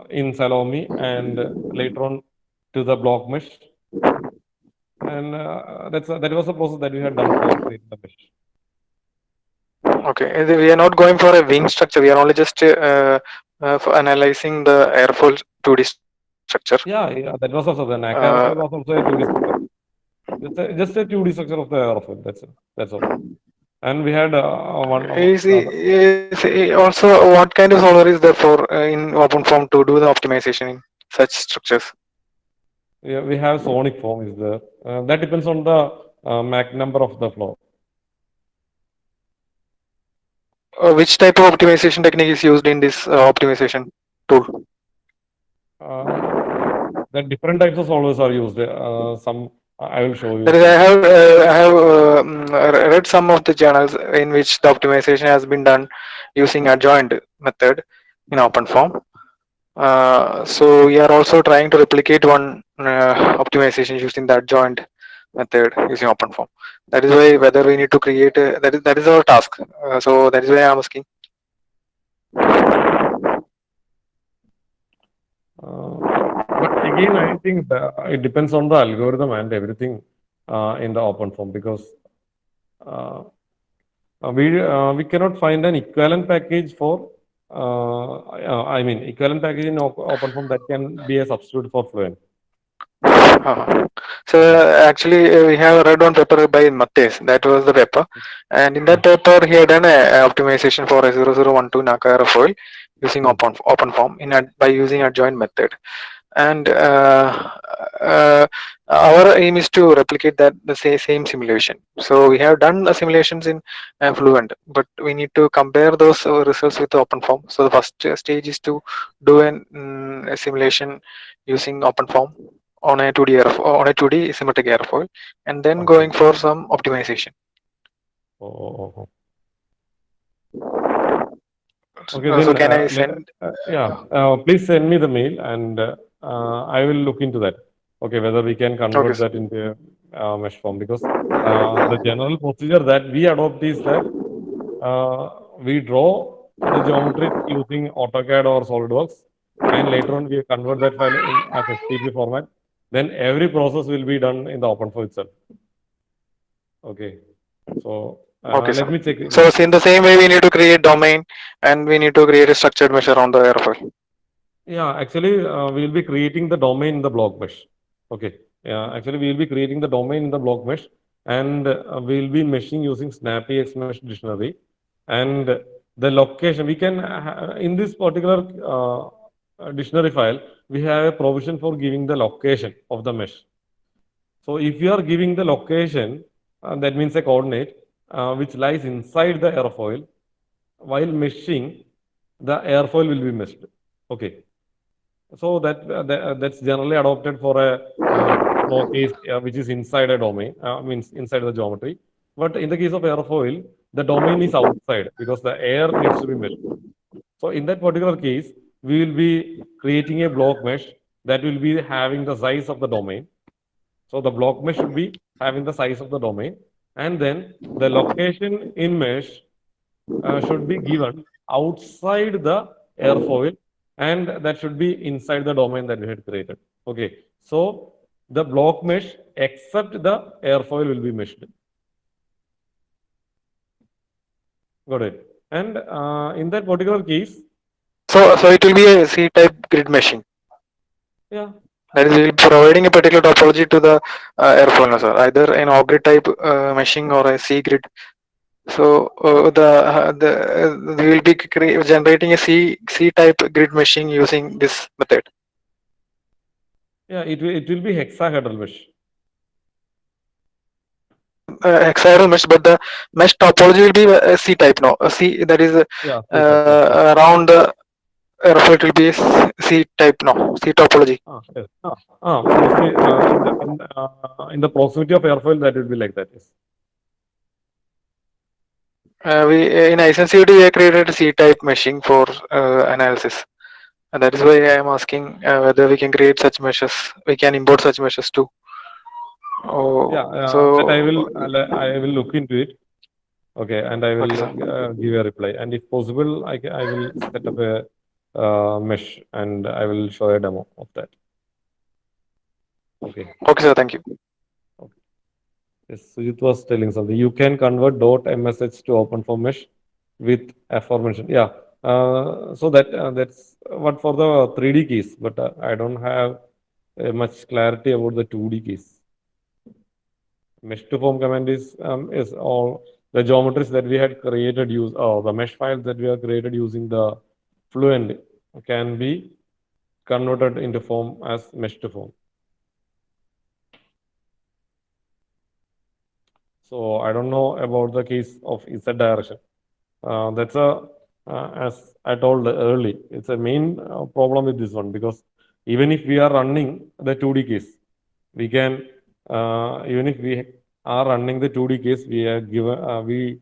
in Salome and later on to the block mesh. And that was the process that we had done for creating the mesh. Okay, we are not going for a wing structure. We are only just for analyzing the airfoil 2D structure. Yeah, that was also the NACA airfoil was also a 2D structure. Just a 2D structure of the airfoil. That's all. And we had one. Also, what kind of solver is there for in OpenFOAM to do the optimization in such structures? Yeah, we have sonic form is there. That depends on the Mach number of the flow. Which type of optimization technique is used in this optimization tool? That different types of solvers are used. Some I will show you. That is, I have read some of the journals in which the optimization has been done using adjoint method in OpenFOAM. So we are also trying to replicate one optimization using the adjoint method using OpenFOAM. That is why whether we need to create that is our task. So that is why I am asking. But again, I think it depends on the algorithm and everything in the OpenFOAM because we cannot find an equivalent package for equivalent package in OpenFOAM that can be a substitute for Fluent. So actually, we have read one paper by Matthias. That was the paper, and in that paper, he had done a optimization for a 0012 NACA airfoil using OpenFOAM by using adjoint method. And our aim is to replicate that the same simulation. So we have done the simulations in Fluent, but we need to compare those results with OpenFOAM. So the first stage is to do a simulation using OpenFOAM on a 2D symmetric airfoil, and then going for some optimization. Okay, so then, can I send? Please send me the mail and I will look into that. Okay, whether we can convert that into a mesh form because the general procedure that we adopt is that we draw the geometry using AutoCAD or SolidWorks, and later on we convert that file in as STP format. Then every process will be done in the OpenFOAM itself. Okay, so. Let me check. So in the same way, we need to create domain and we need to create a structured mesh around the airfoil. Yeah, actually, we will be creating the domain in the block mesh. Okay. Yeah, actually, we will be creating the domain in the block mesh, and we will be meshing using SnappyX Mesh Dictionary. And the location we can in this particular dictionary file, we have a provision for giving the location of the mesh. So if you are giving the location, that means a coordinate which lies inside the airfoil, while meshing, the airfoil will be meshed. Okay. So that's generally adopted for a flow case which is inside a domain, means inside the geometry. But in the case of airfoil, the domain is outside because the air needs to be meshed. So in that particular case, we will be creating a block mesh that will be having the size of the domain. So the block mesh should be having the size of the domain, and then the location in mesh should be given outside the airfoil, and that should be inside the domain that we had created. Okay, so the block mesh except the airfoil will be meshed. Got it. And in that particular case, So it will be a C-type grid meshing. yeah, That is, we will be providing a particular topology to the airfoil, no, sir. Either an O-grid type meshing or a C-grid. So we will be generating a C-type grid meshing using this method. yeah, it will be hexahedral mesh. Hexahedral mesh, but the mesh topology will be a C-type, no? A C, that is Yeah, C-type. around the airfoil, it will be C-type, no? C topology. Yes. Mostly in the proximity of airfoil, that will be like that. Yes. We in ISNCD we have created a C-type meshing for analysis, and that is why I am asking whether we can create such meshes. We can import such meshes too. Oh, Yeah, so that I will look into it. Okay, and I will Okay, give a reply. And if possible, I will set up a mesh and I will show a demo of that. Okay. okay, sir. Thank you. Yes, Sujit was telling something. You can convert .msh to OpenFOAM mesh with aforementioned. Yeah. So that's what for the 3D keys, but I don't have much clarity about the 2D keys. Mesh to form command is all the geometries that we had created the mesh files that we have created using the Fluent can be converted into form as mesh to form. So I don't know about the case of Z direction. That's as I told early, it's a main problem with this one, because even if we are running the 2D case, we can, even if we are running the 2D case, we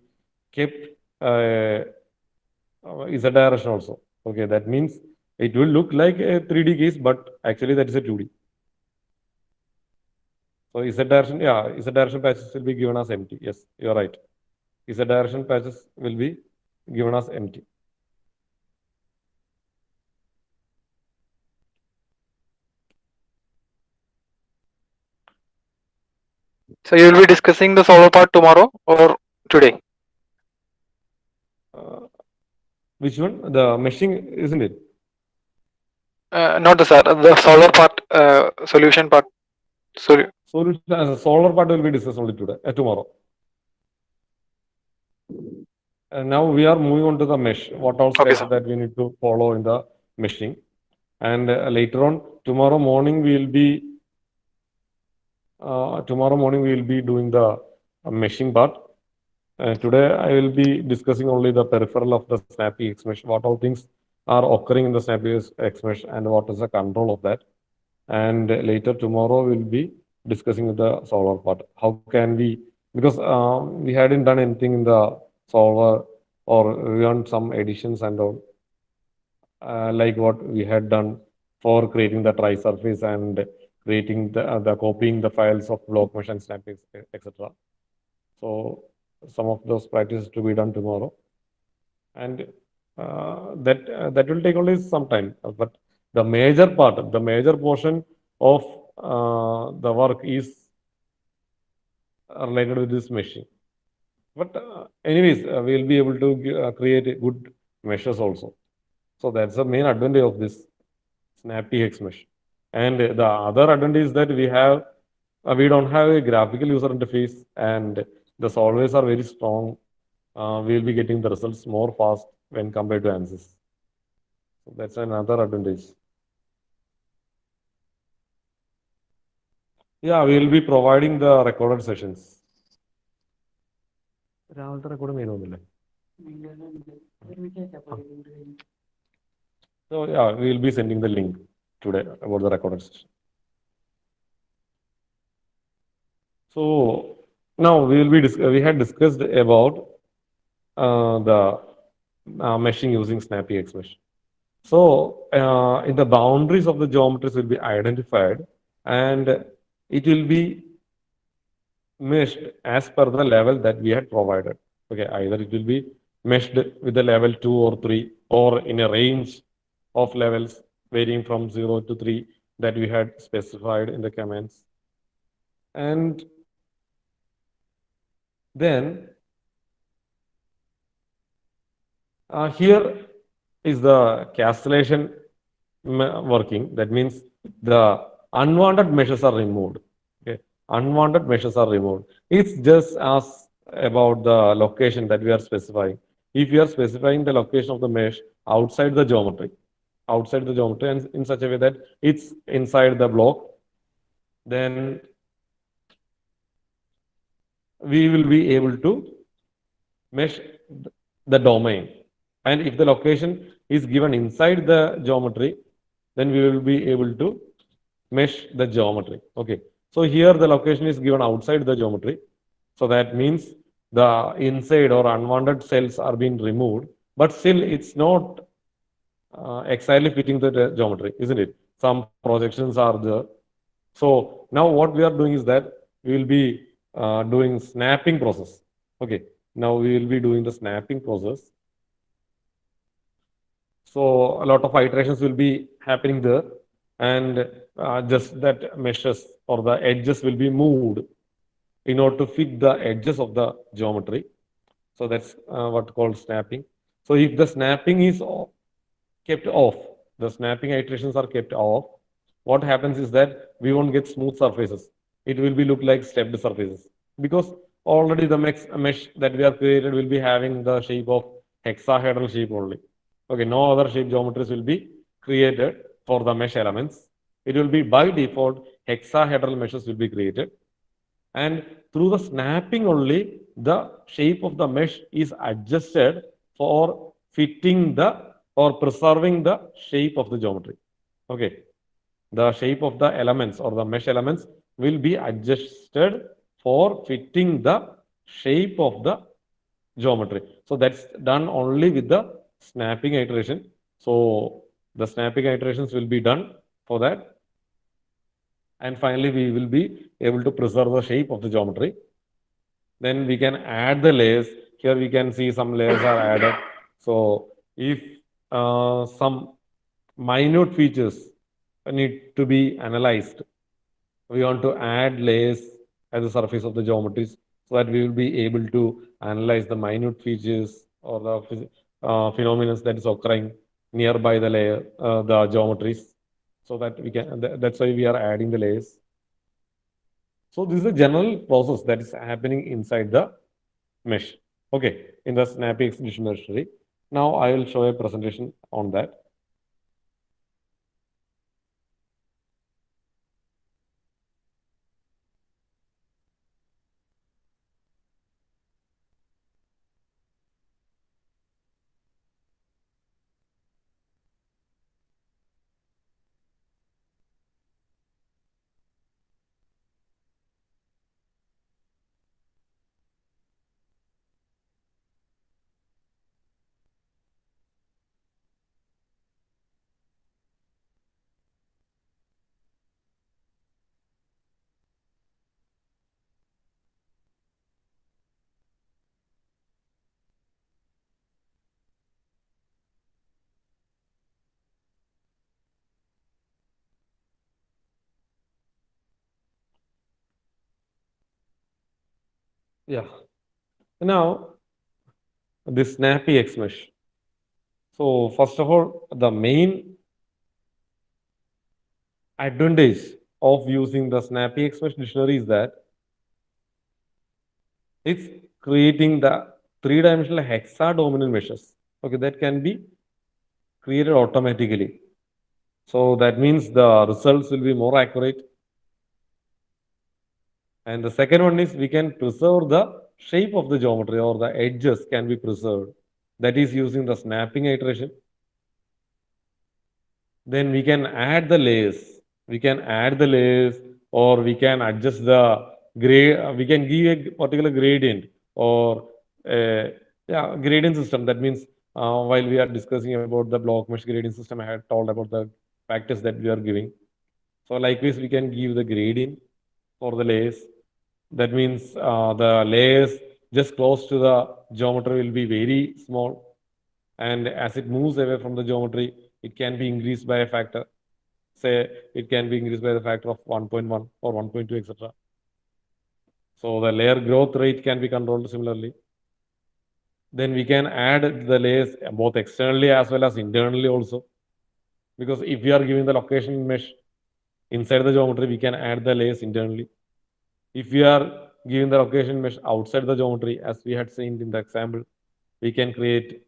kept Z direction also. Okay, that means it will look like a 3D case, but actually that is a 2D. So Z direction, yeah, Z direction patches will be given as empty. Yes, you're right. Z direction patches will be given as empty. So you will be discussing the solver part tomorrow or today? Which one? The meshing, isn't it? Not the sir, the solver part, solution part. Solution, solar part will be discussed only today, tomorrow. And now we are moving on to the mesh. What all Okay, steps sir. that we need to follow in the meshing. And later on, tomorrow morning we will be doing the meshing part. Today I will be discussing only the peripheral of the Snappy X mesh. What all things are occurring in the Snappy X mesh and what is the control of that. And later tomorrow we'll be discussing the solver part. How can we, because we hadn't done anything in the solver, or we want some additions and all, like what we had done for creating the tri-surface and creating the copying the files of block mesh and snapping, etc. So some of those practices to be done tomorrow, and that will take only some time. But the major part, the major portion of the work is related with this meshing. But anyways, we'll be able to create good meshes also. So that's the main advantage of this Snappy Hex mesh. And the other advantage is that we don't have a graphical user interface, and the solvers are very strong. We'll be getting the results more fast when compared to ANSYS. So that's another advantage. Yeah, we'll be providing the recorded sessions. രാവിലത്തെ record main ഒന്നുമില്ലേ? So yeah, we'll be sending the link today about the recorded session. So now we had discussed about the meshing using Snappy X mesh. So in the boundaries of the geometries will be identified, and it will be meshed as per the level that we had provided. Okay, either it will be meshed with the level 2 or 3, or in a range of levels varying from 0 to 3 that we had specified in the comments. And then here is the cancellation working. That means the unwanted measures are removed. Okay, unwanted measures are removed. It's just as about the location that we are specifying. If we are specifying the location of the mesh outside the geometry, and in such a way that it's inside the block, then we will be able to mesh the domain. And if the location is given inside the geometry, then we will be able to mesh the geometry. Okay. So here the location is given outside the geometry. So that means the inside or unwanted cells are being removed, but still it's not exactly fitting the geometry, isn't it? Some projections are there. So now what we are doing is that we will be doing snapping process. Okay. Now we will be doing the snapping process. So a lot of iterations will be happening there, and just that meshes or the edges will be moved in order to fit the edges of the geometry. So that's what called snapping. So if the snapping is kept off, the snapping iterations are kept off, what happens is that we won't get smooth surfaces. It will be look like stepped surfaces, because already the mesh that we are created will be having the shape of hexahedral shape only. Okay, no other shape geometries will be created for the mesh elements. It will be by default hexahedral meshes will be created, and through the snapping only the shape of the mesh is adjusted for fitting the or preserving the shape of the geometry. Okay, the shape of the elements or the mesh elements will be adjusted for fitting the shape of the geometry. So that's done only with the snapping iteration. So the snapping iterations will be done for that. And finally, we will be able to preserve the shape of the geometry. Then we can add the layers. Here we can see some layers are added. So if some minute features need to be analyzed, we want to add layers at the surface of the geometries so that we will be able to analyze the minute features or the phenomena that is occurring nearby the layer, the geometries, so that we can, that's why we are adding the layers. So this is a general process that is happening inside the mesh. Okay, in the Snappy Exhibition Nursery. Now I will show a presentation on that. Yeah. Now, this Snappy X mesh. So first of all, the main advantage of using the Snappy X mesh dictionary is that it's creating the three-dimensional hexadominant meshes. Okay, that can be created automatically. So that means the results will be more accurate. And the second one is we can preserve the shape of the geometry, or the edges can be preserved. That is using the snapping iteration. Then we can add the layers. We can add the layers, or we can adjust the grade. We can give a particular gradient or yeah, gradient system. That means while we are discussing about the block mesh grading system, I had told about the factors that we are giving. So likewise, we can give the gradient for the layers. That means the layers just close to the geometry will be very small. And as it moves away from the geometry, it can be increased by a factor. Say it can be increased by the factor of 1.1 or 1.2, etc. So the layer growth rate can be controlled similarly. Then we can add the layers both externally as well as internally also. Because if we are giving the location mesh inside the geometry, we can add the layers internally. If we are giving the location mesh outside the geometry, as we had seen in the example, we can create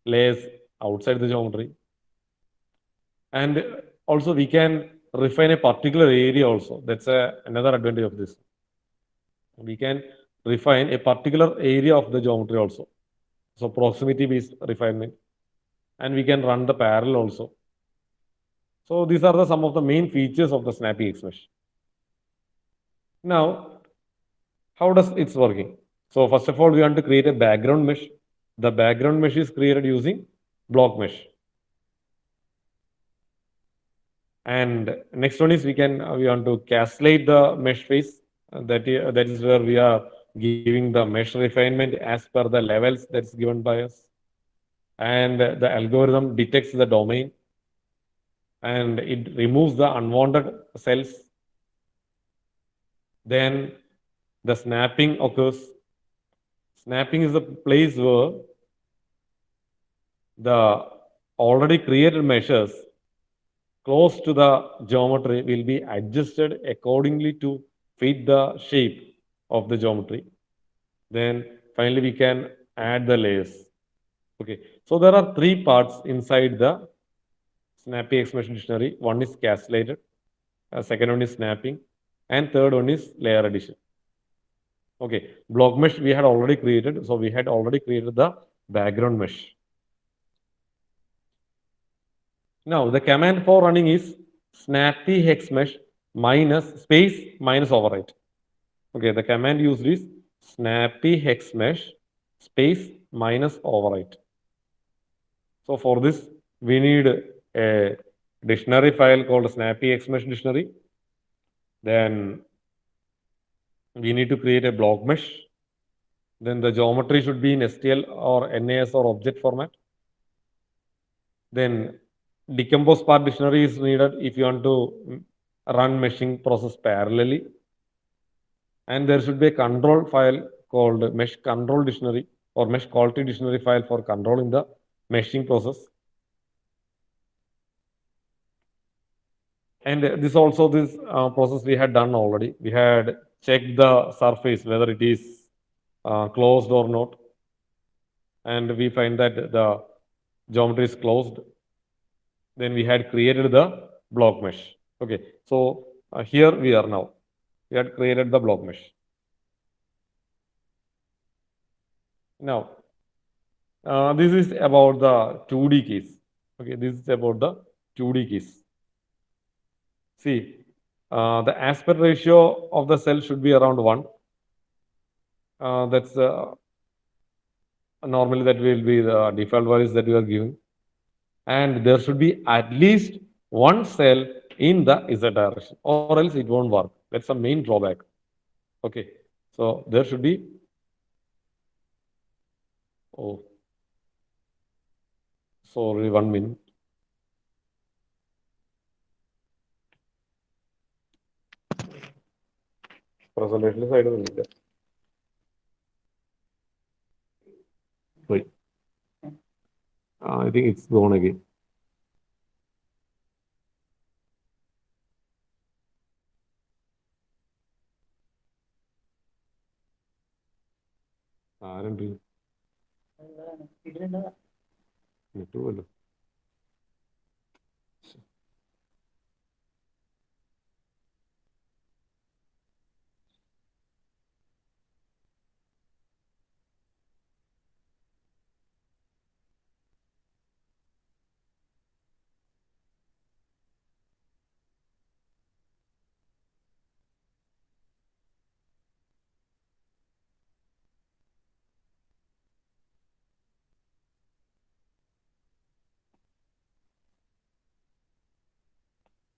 layers outside the geometry. And also we can refine a particular area also. That's another advantage of this. We can refine a particular area of the geometry also. So proximity based refinement. And we can run the parallel also. So these are some of the main features of the Snappy X mesh. Now, how does it's working? So first of all, we want to create a background mesh. The background mesh is created using block mesh. And next one is we want to cancellate the mesh face. That is where we are giving the mesh refinement as per the levels that's given by us. And the algorithm detects the domain and it removes the unwanted cells. Then the snapping occurs. Snapping is the place where the already created meshes close to the geometry will be adjusted accordingly to fit the shape of the geometry. Then finally we can add the layers. Okay, so there are three parts inside the Snappy X mesh dictionary. One is castellated, second one is snapping, and third one is layer addition. Okay, block mesh we had already created, so we had already created the background mesh. Now the command for running is snappy hex mesh minus space minus overwrite. Okay, the command used is snappy hex mesh space minus overwrite. So for this, we need a dictionary file called snappy hex mesh dictionary. Then we need to create a block mesh. Then the geometry should be in STL or NAS or object format. Then decompose part dictionary is needed if you want to run meshing process parallelly. And there should be a control file called mesh control dictionary or mesh quality dictionary file for controlling the meshing process. And this process we had done already. We had checked the surface whether it is closed or not. And we find that the geometry is closed. Then we had created the block mesh. Okay, so here we are now. We had created the block mesh. Now, this is about the 2D case. Okay, this is about the 2D case. See, the aspect ratio of the cell should be around 1. That's normally that will be the default values that we are giving. And there should be at least one cell in the Z direction, or else it won't work. That's the main drawback. Okay, so there should be. Oh, sorry, 1 minute. Presentation side of it. Wait. I think it's gone again. ആരുണ്ട് കിട്ടുമല്ലോ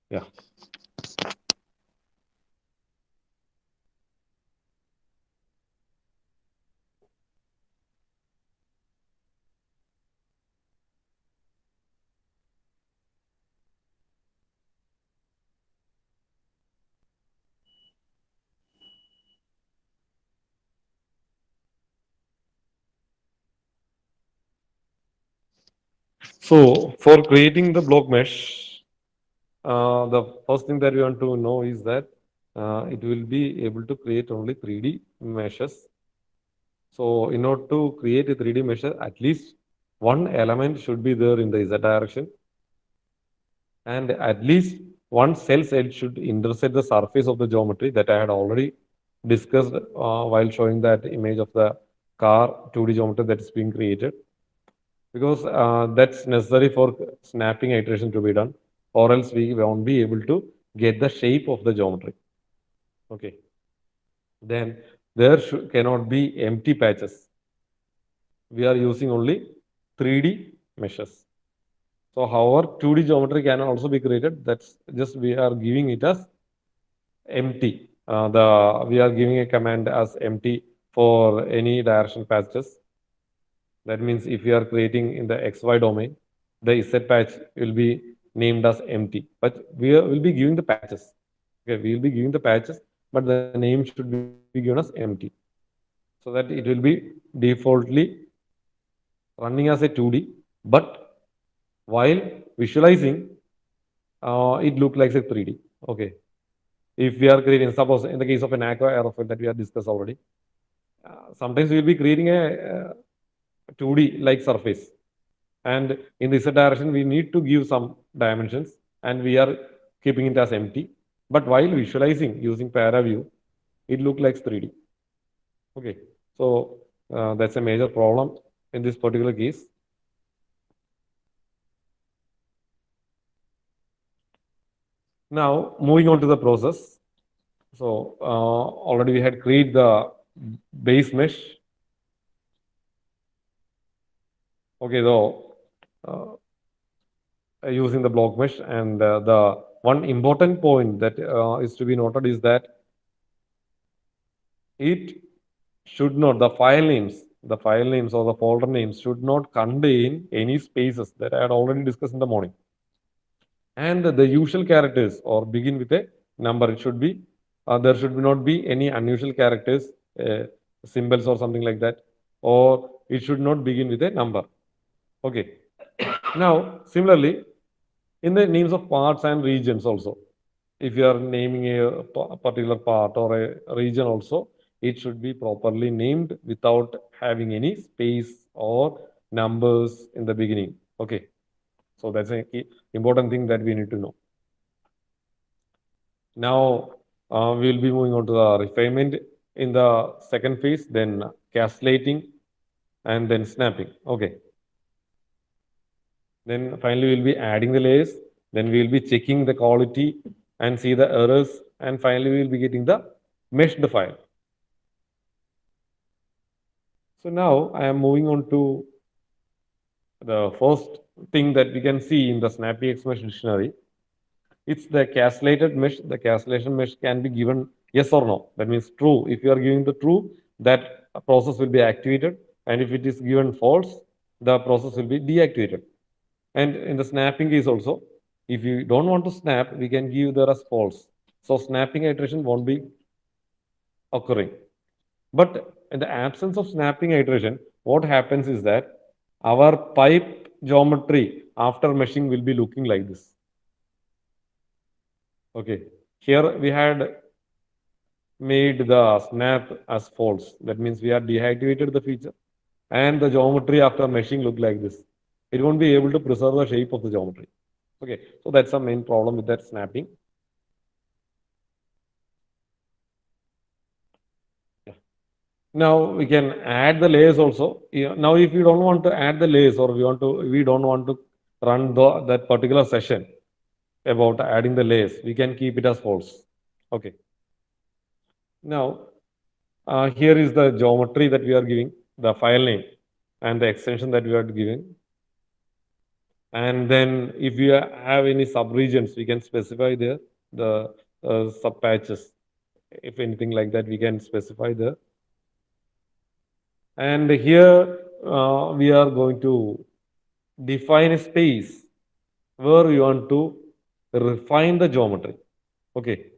Yeah. So for creating the block mesh, the first thing that we want to know is that it will be able to create only 3D meshes. So in order to create a 3D mesh, at least one element should be there in the Z direction, and at least one cell's edge should intersect the surface of the geometry that I had already discussed while showing that image of the car 2D geometry that is being created, because that's necessary for snapping iteration to be done, or else we won't be able to get the shape of the geometry. Okay. Then there cannot be empty patches. We are using only 3D meshes. So, however, 2D geometry can also be created. That's just we are giving it as empty. We are giving a command as empty for any direction patches. That means if we are creating in the XY domain, the Z patch will be named as empty. But will be giving the patches. Okay, we will be giving the patches, but the name should be given as empty, so that it will be defaultly running as a 2D. But while visualizing, it look like a 3D. Okay. If we are creating, suppose in the case of an aqua aerofoil that we have discussed already, sometimes we will be creating a 2D like surface. And in this direction, we need to give some dimensions and we are keeping it as empty. But while visualizing using ParaView, it looks like 3D. Okay. So that's a major problem in this particular case. Now, moving on to the process. So already we had created the base mesh. Okay, though using the block mesh, and the one important point that is to be noted is that it should not, the file names or the folder names should not contain any spaces that I had already discussed in the morning. And the usual characters or begin with a number. It should be, there should not be any unusual characters, symbols or something like that, or it should not begin with a number. Okay. Now, similarly, in the names of parts and regions also, if you are naming a particular part or a region also, it should be properly named without having any space or numbers in the beginning. Okay. So that's an important thing that we need to know. Now, we'll be moving on to the refinement in the second phase, then castellating, and then snapping. Okay. Then finally, we'll be adding the layers. Then we'll be checking the quality and see the errors. And finally, we'll be getting the meshed file. So now I am moving on to the first thing that we can see in the SnappyX Mesh dictionary. It's the castellated mesh. The castellation mesh can be given yes or no. That means true. If you are giving the true, that process will be activated. And if it is given false, the process will be deactivated. And in the snapping case also, if you don't want to snap, we can give there as false. So snapping iteration won't be occurring. But in the absence of snapping iteration, what happens is that our pipe geometry after meshing will be looking like this. Okay, here we had made the snap as false. That means we have deactivated the feature and the geometry after meshing look like this. It won't be able to preserve the shape of the geometry. Okay, so that's the main problem with that snapping. Yeah. Now we can add the layers also. Now, if you don't want to add the layers or we don't want to run that particular session about adding the layers, we can keep it as false. Okay. Now, here is the geometry that we are giving, the file name and the extension that we are giving. And then if you have any sub-regions, we can specify there the sub-patches. If anything like that, we can specify there. And here we are going to define a space where we want to refine the geometry. Okay.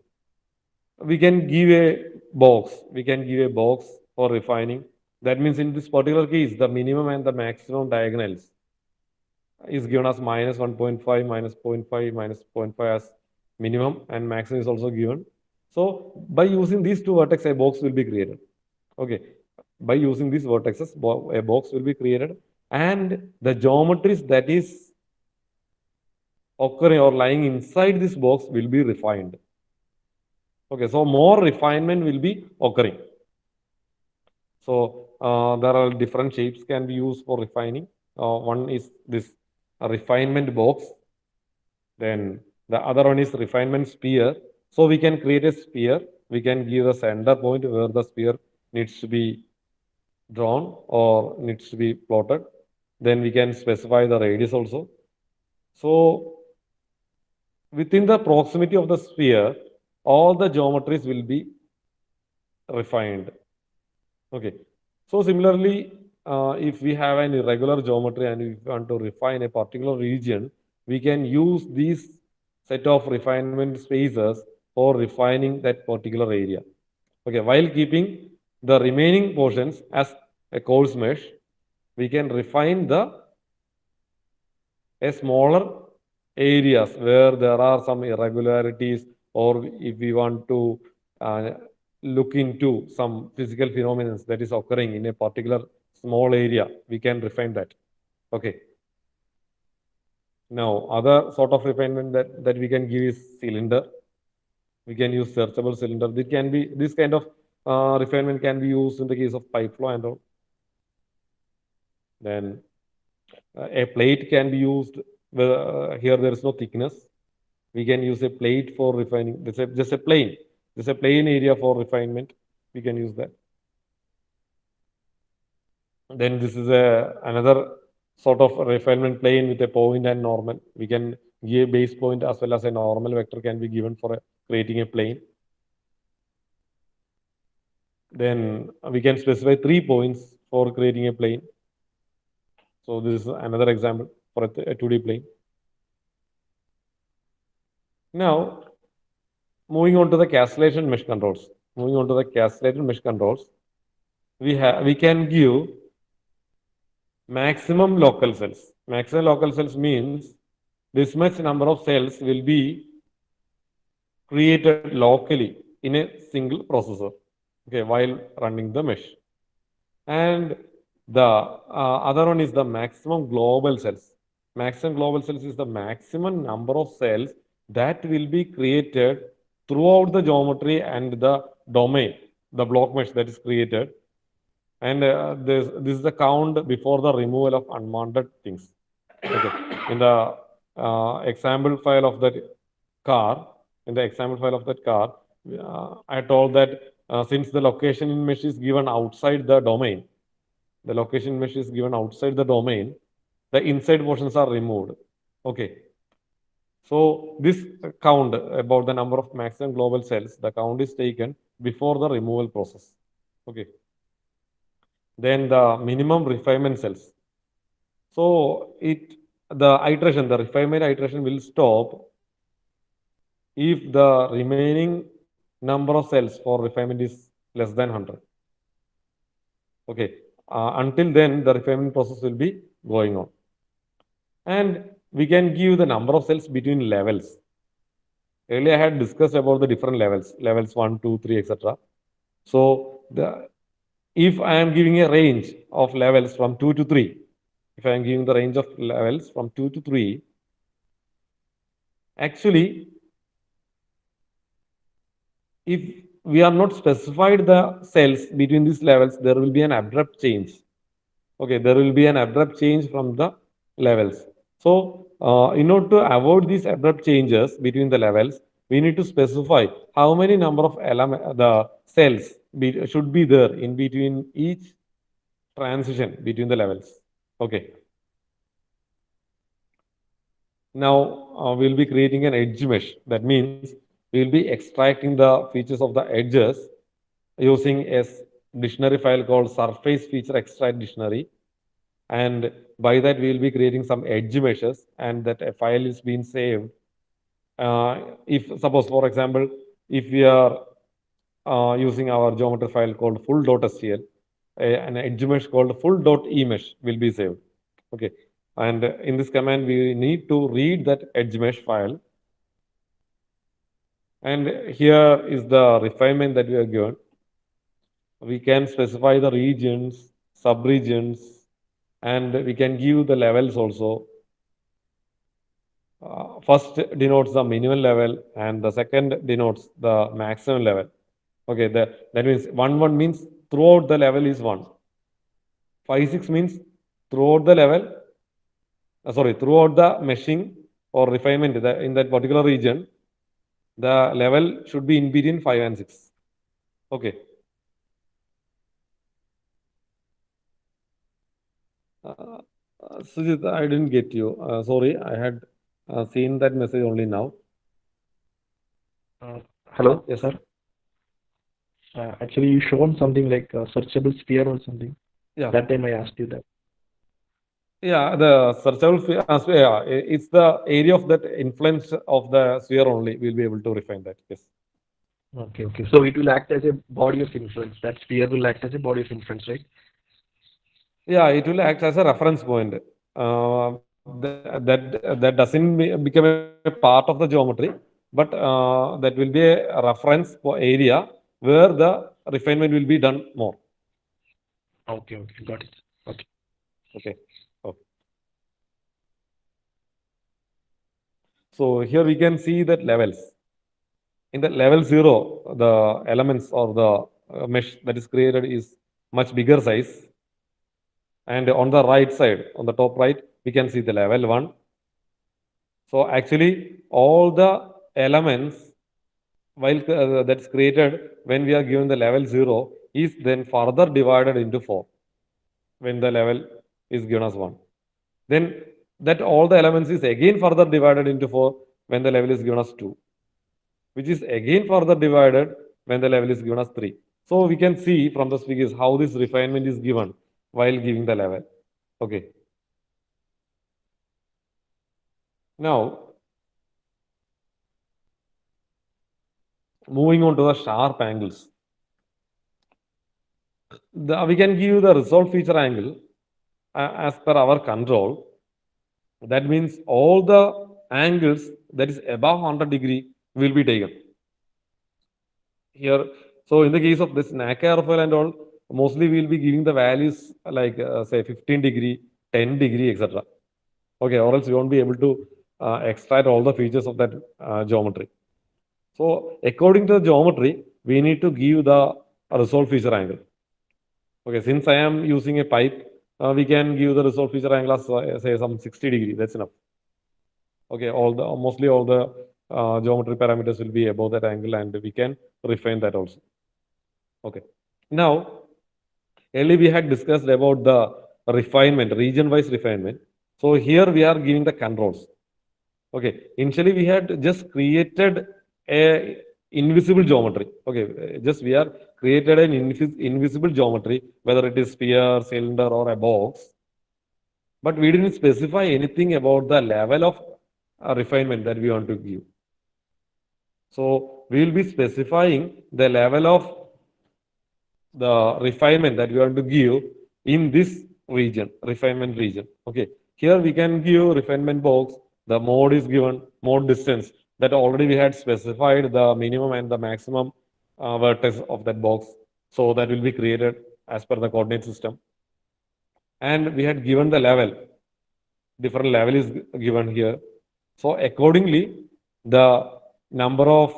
We can give a box. We can give a box for refining. That means in this particular case, the minimum and the maximum diagonals is given as minus 1.5, minus 0.5, minus 0.5 as minimum, and maximum is also given. So by using these two vertices, a box will be created. Okay. By using these vertices, a box will be created, and the geometries that is occurring or lying inside this box will be refined. Okay, so more refinement will be occurring. So there are different shapes can be used for refining. One is this refinement box. Then the other one is refinement sphere. So we can create a sphere. We can give a center point where the sphere needs to be drawn or needs to be plotted. Then we can specify the radius also. So within the proximity of the sphere, all the geometries will be refined. Okay. So similarly, if we have an irregular geometry and we want to refine a particular region, we can use these set of refinement spaces for refining that particular area. Okay, while keeping the remaining portions as a coarse mesh, we can refine a smaller areas where there are some irregularities, or if we want to look into some physical phenomena that is occurring in a particular small area, we can refine that. Okay. Now, other sort of refinement that we can give is cylinder. We can use searchable cylinder. This kind of refinement can be used in the case of pipe flow and all. Then a plate can be used. Here there is no thickness. We can use a plate for refining. Just a plane. Just a plain area for refinement. We can use that. Then this is another sort of refinement plane with a point and normal. We can give a base point as well as a normal vector can be given for creating a plane. Then we can specify 3 points for creating a plane. So this is another example for a 2D plane. Now, moving on to the castellation mesh controls. We can give maximum local cells. Maximum local cells means this much number of cells will be created locally in a single processor, okay, while running the mesh. And the other one is the maximum global cells. Maximum global cells is the maximum number of cells that will be created throughout the geometry and the domain, the block mesh that is created. And this is the count before the removal of unwanted things. Okay. In the example file of that car, I told that since the location in mesh is given outside the domain, the inside portions are removed. Okay. So this count about the number of maximum global cells, the count is taken before the removal process. Okay. Then the minimum refinement cells. So the refinement iteration will stop if the remaining number of cells for refinement is less than 100. Okay. Until then, the refinement process will be going on. And we can give the number of cells between levels. Earlier, I had discussed about the different levels 1, 2, 3, etc. So if I am giving a range of levels from 2 to 3, actually, if we are not specified the cells between these levels, there will be an abrupt change. Okay, there will be an abrupt change from the levels. So, in order to avoid these abrupt changes between the levels, we need to specify how many number of the cells should be there in between each transition between the levels. Okay. Now we'll be creating an edge mesh. That means we'll be extracting the features of the edges using a dictionary file called surface feature extract dictionary. And by that we will be creating some edge meshes, and that a file is being saved. If suppose, for example, if we are using our geometry file called full.stl, an edge mesh called full.emesh will be saved. Okay, and in this command we need to read that edge mesh file, and here is the refinement that we are given. We can specify the regions, subregions, and we can give the levels also. First denotes the minimum level, and the second denotes the maximum level. Okay, that means 1 means throughout the level is 1. 5 6 means throughout the level, throughout the meshing or refinement in that particular region, the level should be in between 5 and 6. Okay. Sujit, I didn't get you. Sorry, I had seen that message only now. Hello, Yes. sir. Actually, you shown something like a searchable sphere or something. Yeah. That time I asked you that. Yeah, the searchable sphere, yeah, it's the area of that influence of the sphere only. We'll be able to refine that. Yes. Okay, okay. So it will act as a body of influence. That sphere will act as a body of influence, right? Yeah, it will act as a reference point. That doesn't become a part of the geometry, but that will be a reference for area where the refinement will be done more. Okay, okay. Got it. Okay. Okay. Okay. So here we can see that levels. In the level 0, the elements or the mesh that is created is much bigger size. And on the right side, on the top right, we can see the level 1. So actually, all the elements while that's created when we are given the level 0 is then further divided into 4 when the level is given as 1. Then that all the elements is again further divided into 4 when the level is given as 2, which is again further divided when the level is given as 3. So we can see from the figures how this refinement is given while giving the level. Okay. Now, moving on to the sharp angles. We can give the resolve feature angle as per our control. That means all the angles that is above 100 degree will be taken. Here, so in the case of this NACA airfoil and all, mostly we will be giving the values like say 15 degree, 10 degree, etc. Okay, or else we won't be able to extract all the features of that geometry. So according to the geometry, we need to give the resolve feature angle. Okay, since I am using a pipe, we can give the resolve feature angle as say some 60 degree. That's enough. Okay, mostly all the geometry parameters will be above that angle, and we can refine that also. Okay. Now, earlier we had discussed about the refinement, region-wise refinement. So here we are giving the controls. Okay. Initially we had just created a invisible geometry. Okay. Just we are created an invisible geometry, whether it is sphere, cylinder, or a box. But we didn't specify anything about the level of refinement that we want to give. So we will be specifying the level of the refinement that we want to give in this region, refinement region. Okay. Here we can give refinement box. The mode is given, mode distance, that already we had specified the minimum and the maximum vertex of that box. So that will be created as per the coordinate system. And we had given the level, different level is given here. So accordingly, the number of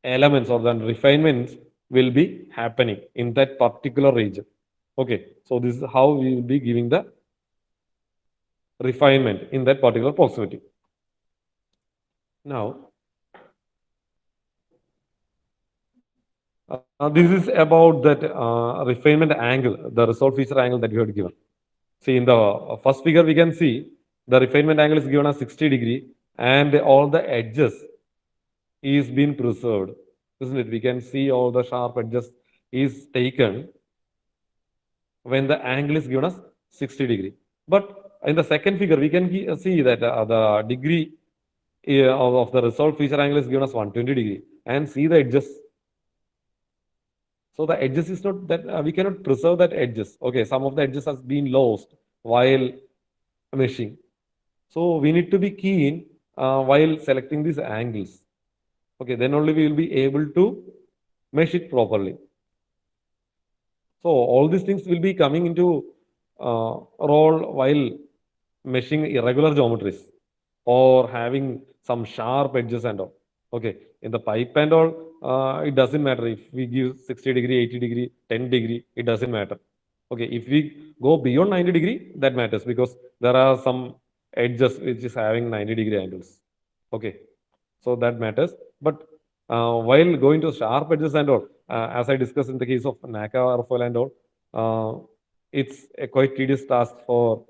elements or the refinements will be happening in that particular region. Okay, so this is how we will be giving the refinement in that particular proximity. Now, this is about that refinement angle, the resolve feature angle that we have given. See, in the first figure, we can see the refinement angle is given as 60 degree and all the edges is being preserved, isn't it? We can see all the sharp edges is taken when the angle is given as 60 degree. But in the second figure, we can see that the degree of the resolved feature angle is given as 120 degree, and see the edges. So the edges is not that we cannot preserve that edges. Okay, some of the edges has been lost while meshing. So we need to be keen while selecting these angles. Okay, then only we will be able to mesh it properly. So all these things will be coming into role while meshing irregular geometries or having some sharp edges and all. Okay, in the pipe and all, it doesn't matter if we give 60 degree, 80 degree, 10 degree, it doesn't matter. Okay, if we go beyond 90 degree, that matters because there are some edges which is having 90 degree angles. Okay, so that matters. But while going to sharp edges and all, as I discussed in the case of NACA airfoil and all, it's a quite tedious task for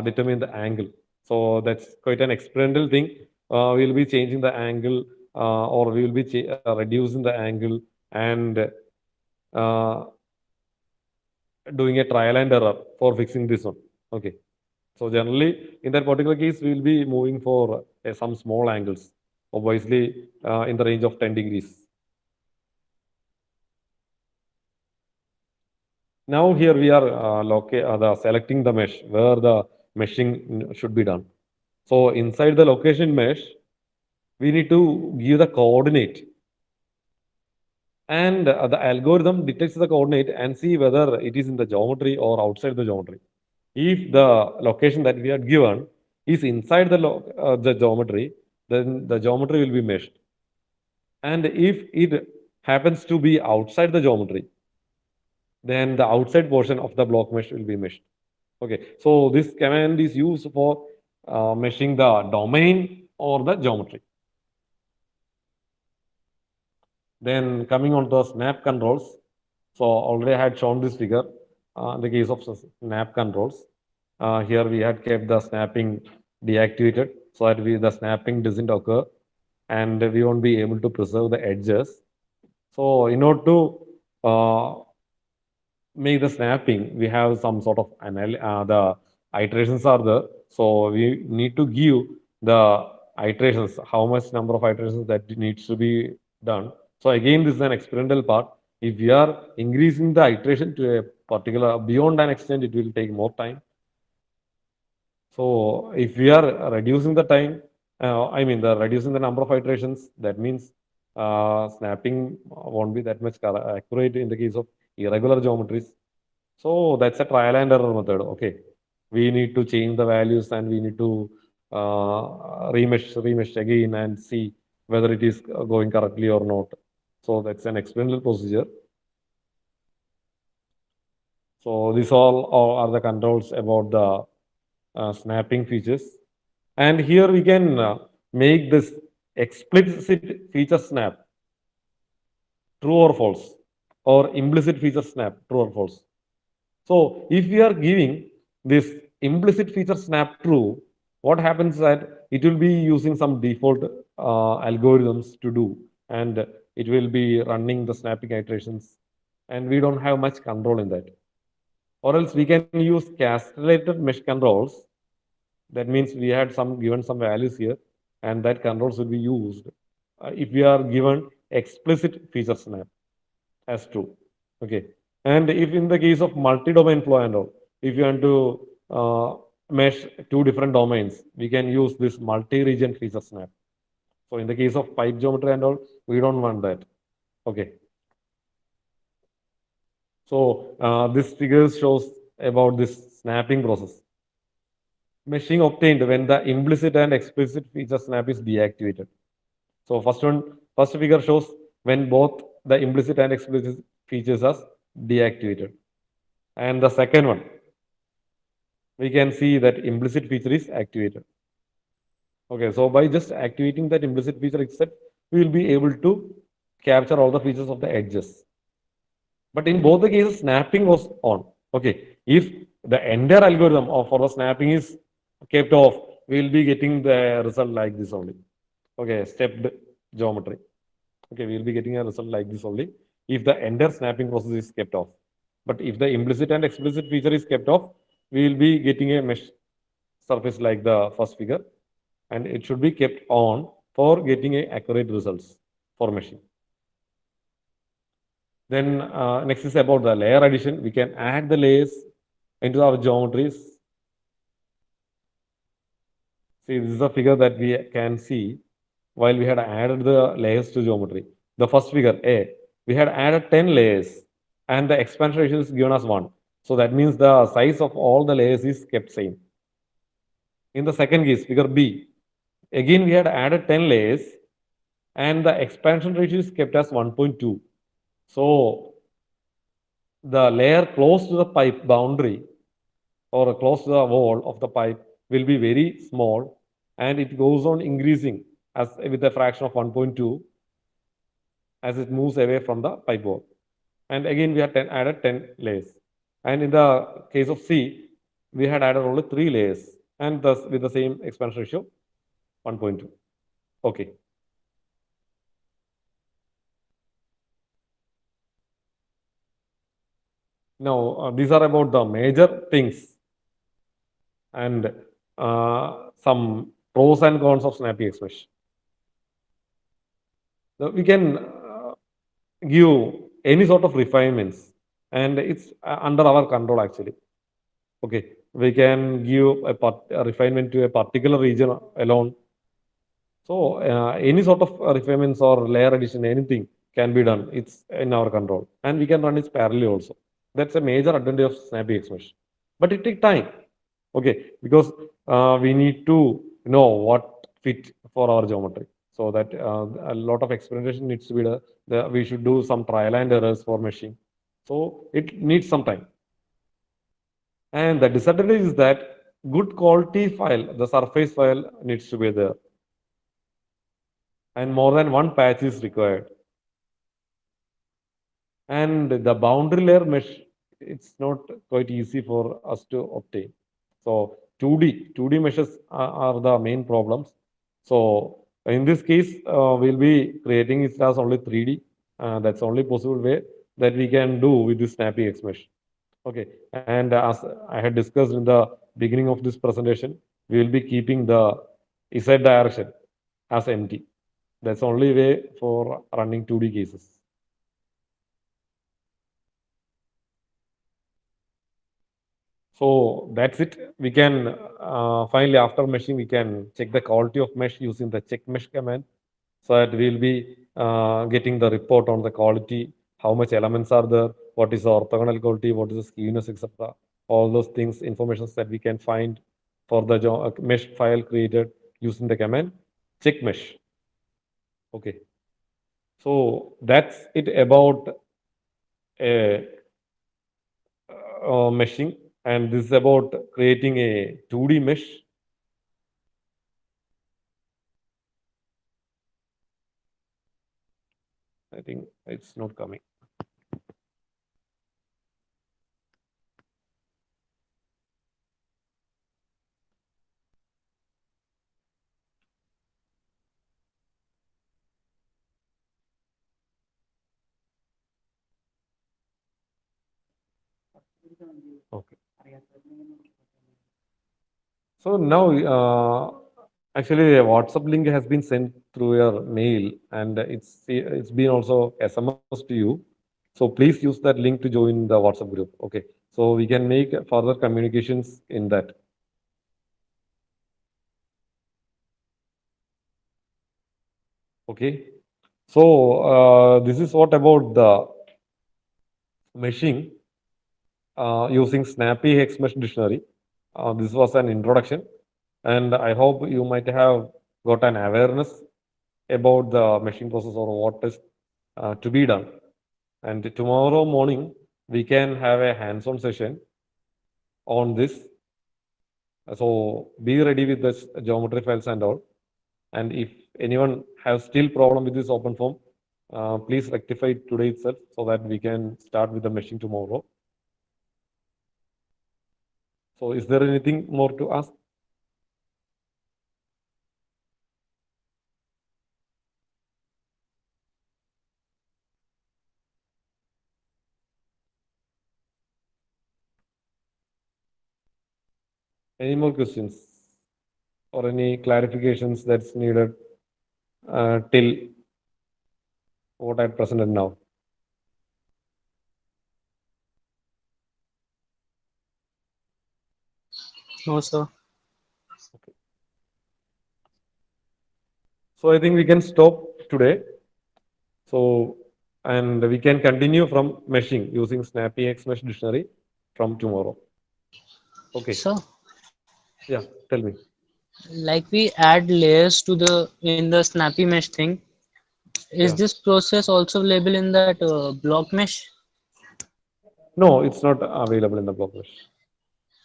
determining the angle. So that's quite an experimental thing. We'll be changing the angle or we will be reducing the angle and doing a trial and error for fixing this one. Okay. So generally, in that particular case, we will be moving for some small angles, obviously in the range of 10 degrees. Now here we are selecting the mesh where the meshing should be done. So inside the location mesh, we need to give the coordinate. And the algorithm detects the coordinate and see whether it is in the geometry or outside the geometry. If the location that we had given is inside the geometry, then the geometry will be meshed. And if it happens to be outside the geometry, then the outside portion of the block mesh will be meshed. Okay, so this command is used for meshing the domain or the geometry. Then coming on to the snap controls. So already I had shown this figure in the case of snap controls. Here we had kept the snapping deactivated so that the snapping doesn't occur and we won't be able to preserve the edges. So in order to make the snapping, we have some sort of the iterations are there. So we need to give the iterations, how much number of iterations that needs to be done. So again, this is an experimental part. If we are increasing the iteration to a particular, beyond an extent, it will take more time. So if we are reducing the time, reducing the number of iterations, that means snapping won't be that much accurate in the case of irregular geometries. So that's a trial and error method. Okay, we need to change the values and we need to remesh again and see whether it is going correctly or not. So that's an experimental procedure. So these all are the controls about the snapping features. And here we can make this explicit feature snap true or false, or implicit feature snap true or false. So if we are giving this implicit feature snap true, what happens is that it will be using some default algorithms to do, and it will be running the snapping iterations, and we don't have much control in that. Or else we can use castellated mesh controls. That means we had given some values here, and that controls will be used if we are given explicit feature snap as true. Okay. And if in the case of multi-domain flow and all, if you want to mesh two different domains, we can use this multi-region feature snap. So in the case of pipe geometry and all, we don't want that. Okay. So this figure shows about this snapping process. Meshing obtained when the implicit and explicit feature snap is deactivated. So first figure shows when both the implicit and explicit features are deactivated. And the second one, we can see that implicit feature is activated. Okay, so by just activating that implicit feature itself, we will be able to capture all the features of the edges. But in both the cases, snapping was on. Okay, if the entire algorithm for the snapping is kept off, we'll be getting the result like this only. Okay, stepped geometry. Okay, we'll be getting a result like this only if the entire snapping process is kept off. But if the implicit and explicit feature is kept off, we will be getting a mesh surface like the first figure, and it should be kept on for getting a accurate results for meshing. Then next is about the layer addition. We can add the layers into our geometries. See, this is a figure that we can see while we had added the layers to geometry. The first figure, A, we had added 10 layers and the expansion ratio is given as 1. So that means the size of all the layers is kept same. In the second case, figure B, again we had added 10 layers and the expansion ratio is kept as 1.2. So the layer close to the pipe boundary or close to the wall of the pipe will be very small and it goes on increasing as with a fraction of 1.2 as it moves away from the pipe wall. And again, we had added 10 layers. And in the case of C, we had added only 3 layers and thus with the same expansion ratio 1.2. Okay. Now, these are about the major things and some pros and cons of snappy expression. So we can give any sort of refinements and it's under our control actually. Okay, we can give a refinement to a particular region alone. So any sort of refinements or layer addition, anything can be done. It's in our control and we can run it parallel also. That's a major advantage of snappy expression. But it takes time. Okay, because we need to know what fit for our geometry. So that a lot of experimentation needs to be done. We should do some trial and errors for meshing. So it needs some time. And the disadvantage is that good quality file, the surface file needs to be there. And more than one patch is required. And the boundary layer mesh, it's not quite easy for us to obtain. So 2D meshes are the main problems. So in this case, we'll be creating it as only 3D. That's only possible way that we can do with this snappy X mesh. Okay, and as I had discussed in the beginning of this presentation, we will be keeping the Z direction as empty. That's the only way for running 2D cases. So that's it. We can finally, after meshing, we can check the quality of mesh using the check mesh command. So that we'll be getting the report on the quality, how much elements are there, what is the orthogonal quality, what is the skewness, etc. All those things, informations that we can find for the mesh file created using the command check mesh. Okay. So that's it about meshing. And this is about creating a 2D mesh. I think it's not coming. Okay. So now, actually, a WhatsApp link has been sent through your mail, and it's been also SMS to you. So please use that link to join the WhatsApp group. Okay. So we can make further communications in that. Okay. So this is what about the meshing using Snappy X-Mesh Dictionary. This was an introduction, and I hope you might have got an awareness about the meshing process or what is to be done. And tomorrow morning, we can have a hands-on session on this. So be ready with this geometry files and all. And if anyone has still problem with this open form, please rectify it today itself so that we can start with the meshing tomorrow. So is there anything more to ask? Any more questions or any clarifications that's needed till what I presented now? No, sir. So I think we can stop today. So, and we can continue from meshing using Snappy Xmesh dictionary from tomorrow. Okay. Sir, Yeah, tell me. like we add layers to the in the snappy mesh thing. Is Yeah. this process also available in that block mesh? No, it's not available in the block mesh.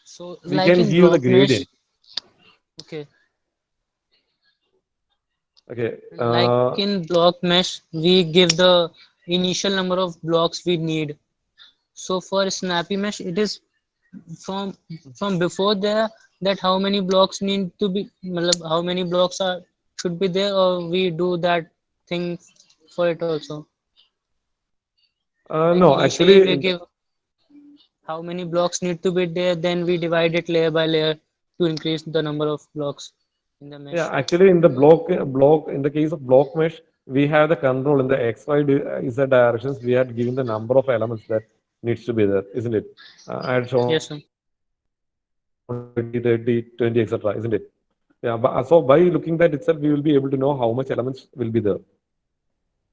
So We like can in give the block mesh, gradient. okay. Okay. Like in block mesh, we give the initial number of blocks we need. So for snappy mesh, it is from before there that how many blocks need to be, matlab, how many blocks are should be there, or we do that thing for it also. Like no, initially actually, we give how many blocks need to be there, then we divide it layer by layer to increase the number of blocks in the mesh. yeah, actually in the block in the case of block mesh, we have the control in the X, Y, Z directions. We had given the number of elements that needs to be there, isn't it? I had shown Yes, sir. 20, 30, 20, etc., isn't it? Yeah, but so by looking that itself, we will be able to know how much elements will be there.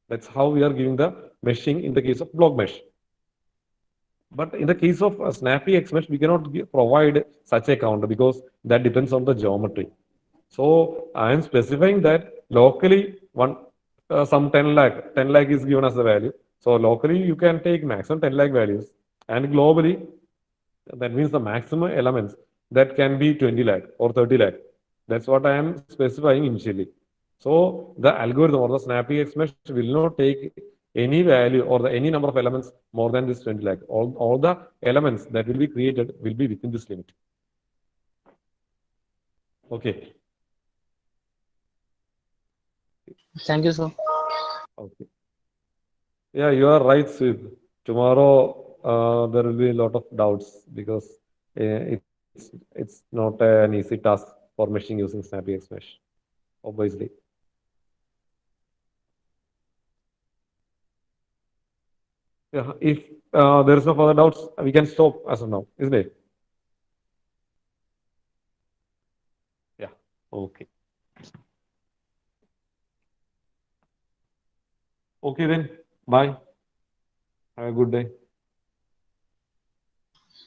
That's how we are giving the meshing in the case of block mesh. But in the case of Snappy Xmesh, we cannot provide such a count because that depends on the geometry. So I am specifying that locally some 10 lakh is given as the value. So locally you can take maximum 10 lakh values, and globally that means the maximum elements that can be 20 lakh or 30 lakh. That's what I am specifying initially. So the algorithm or the Snappy Xmesh will not take any value or any number of elements more than this 20 lakh. All the elements that will be created will be within this limit. Okay. Thank you, sir. Okay. Yeah, you are right, Sid. Tomorrow there will be a lot of doubts because it's not an easy task for meshing using Snappy Xmesh, obviously. Yeah, if there is no further doubts, we can stop as of now, isn't it? Yeah. Okay. Okay then. Bye. Have a good day.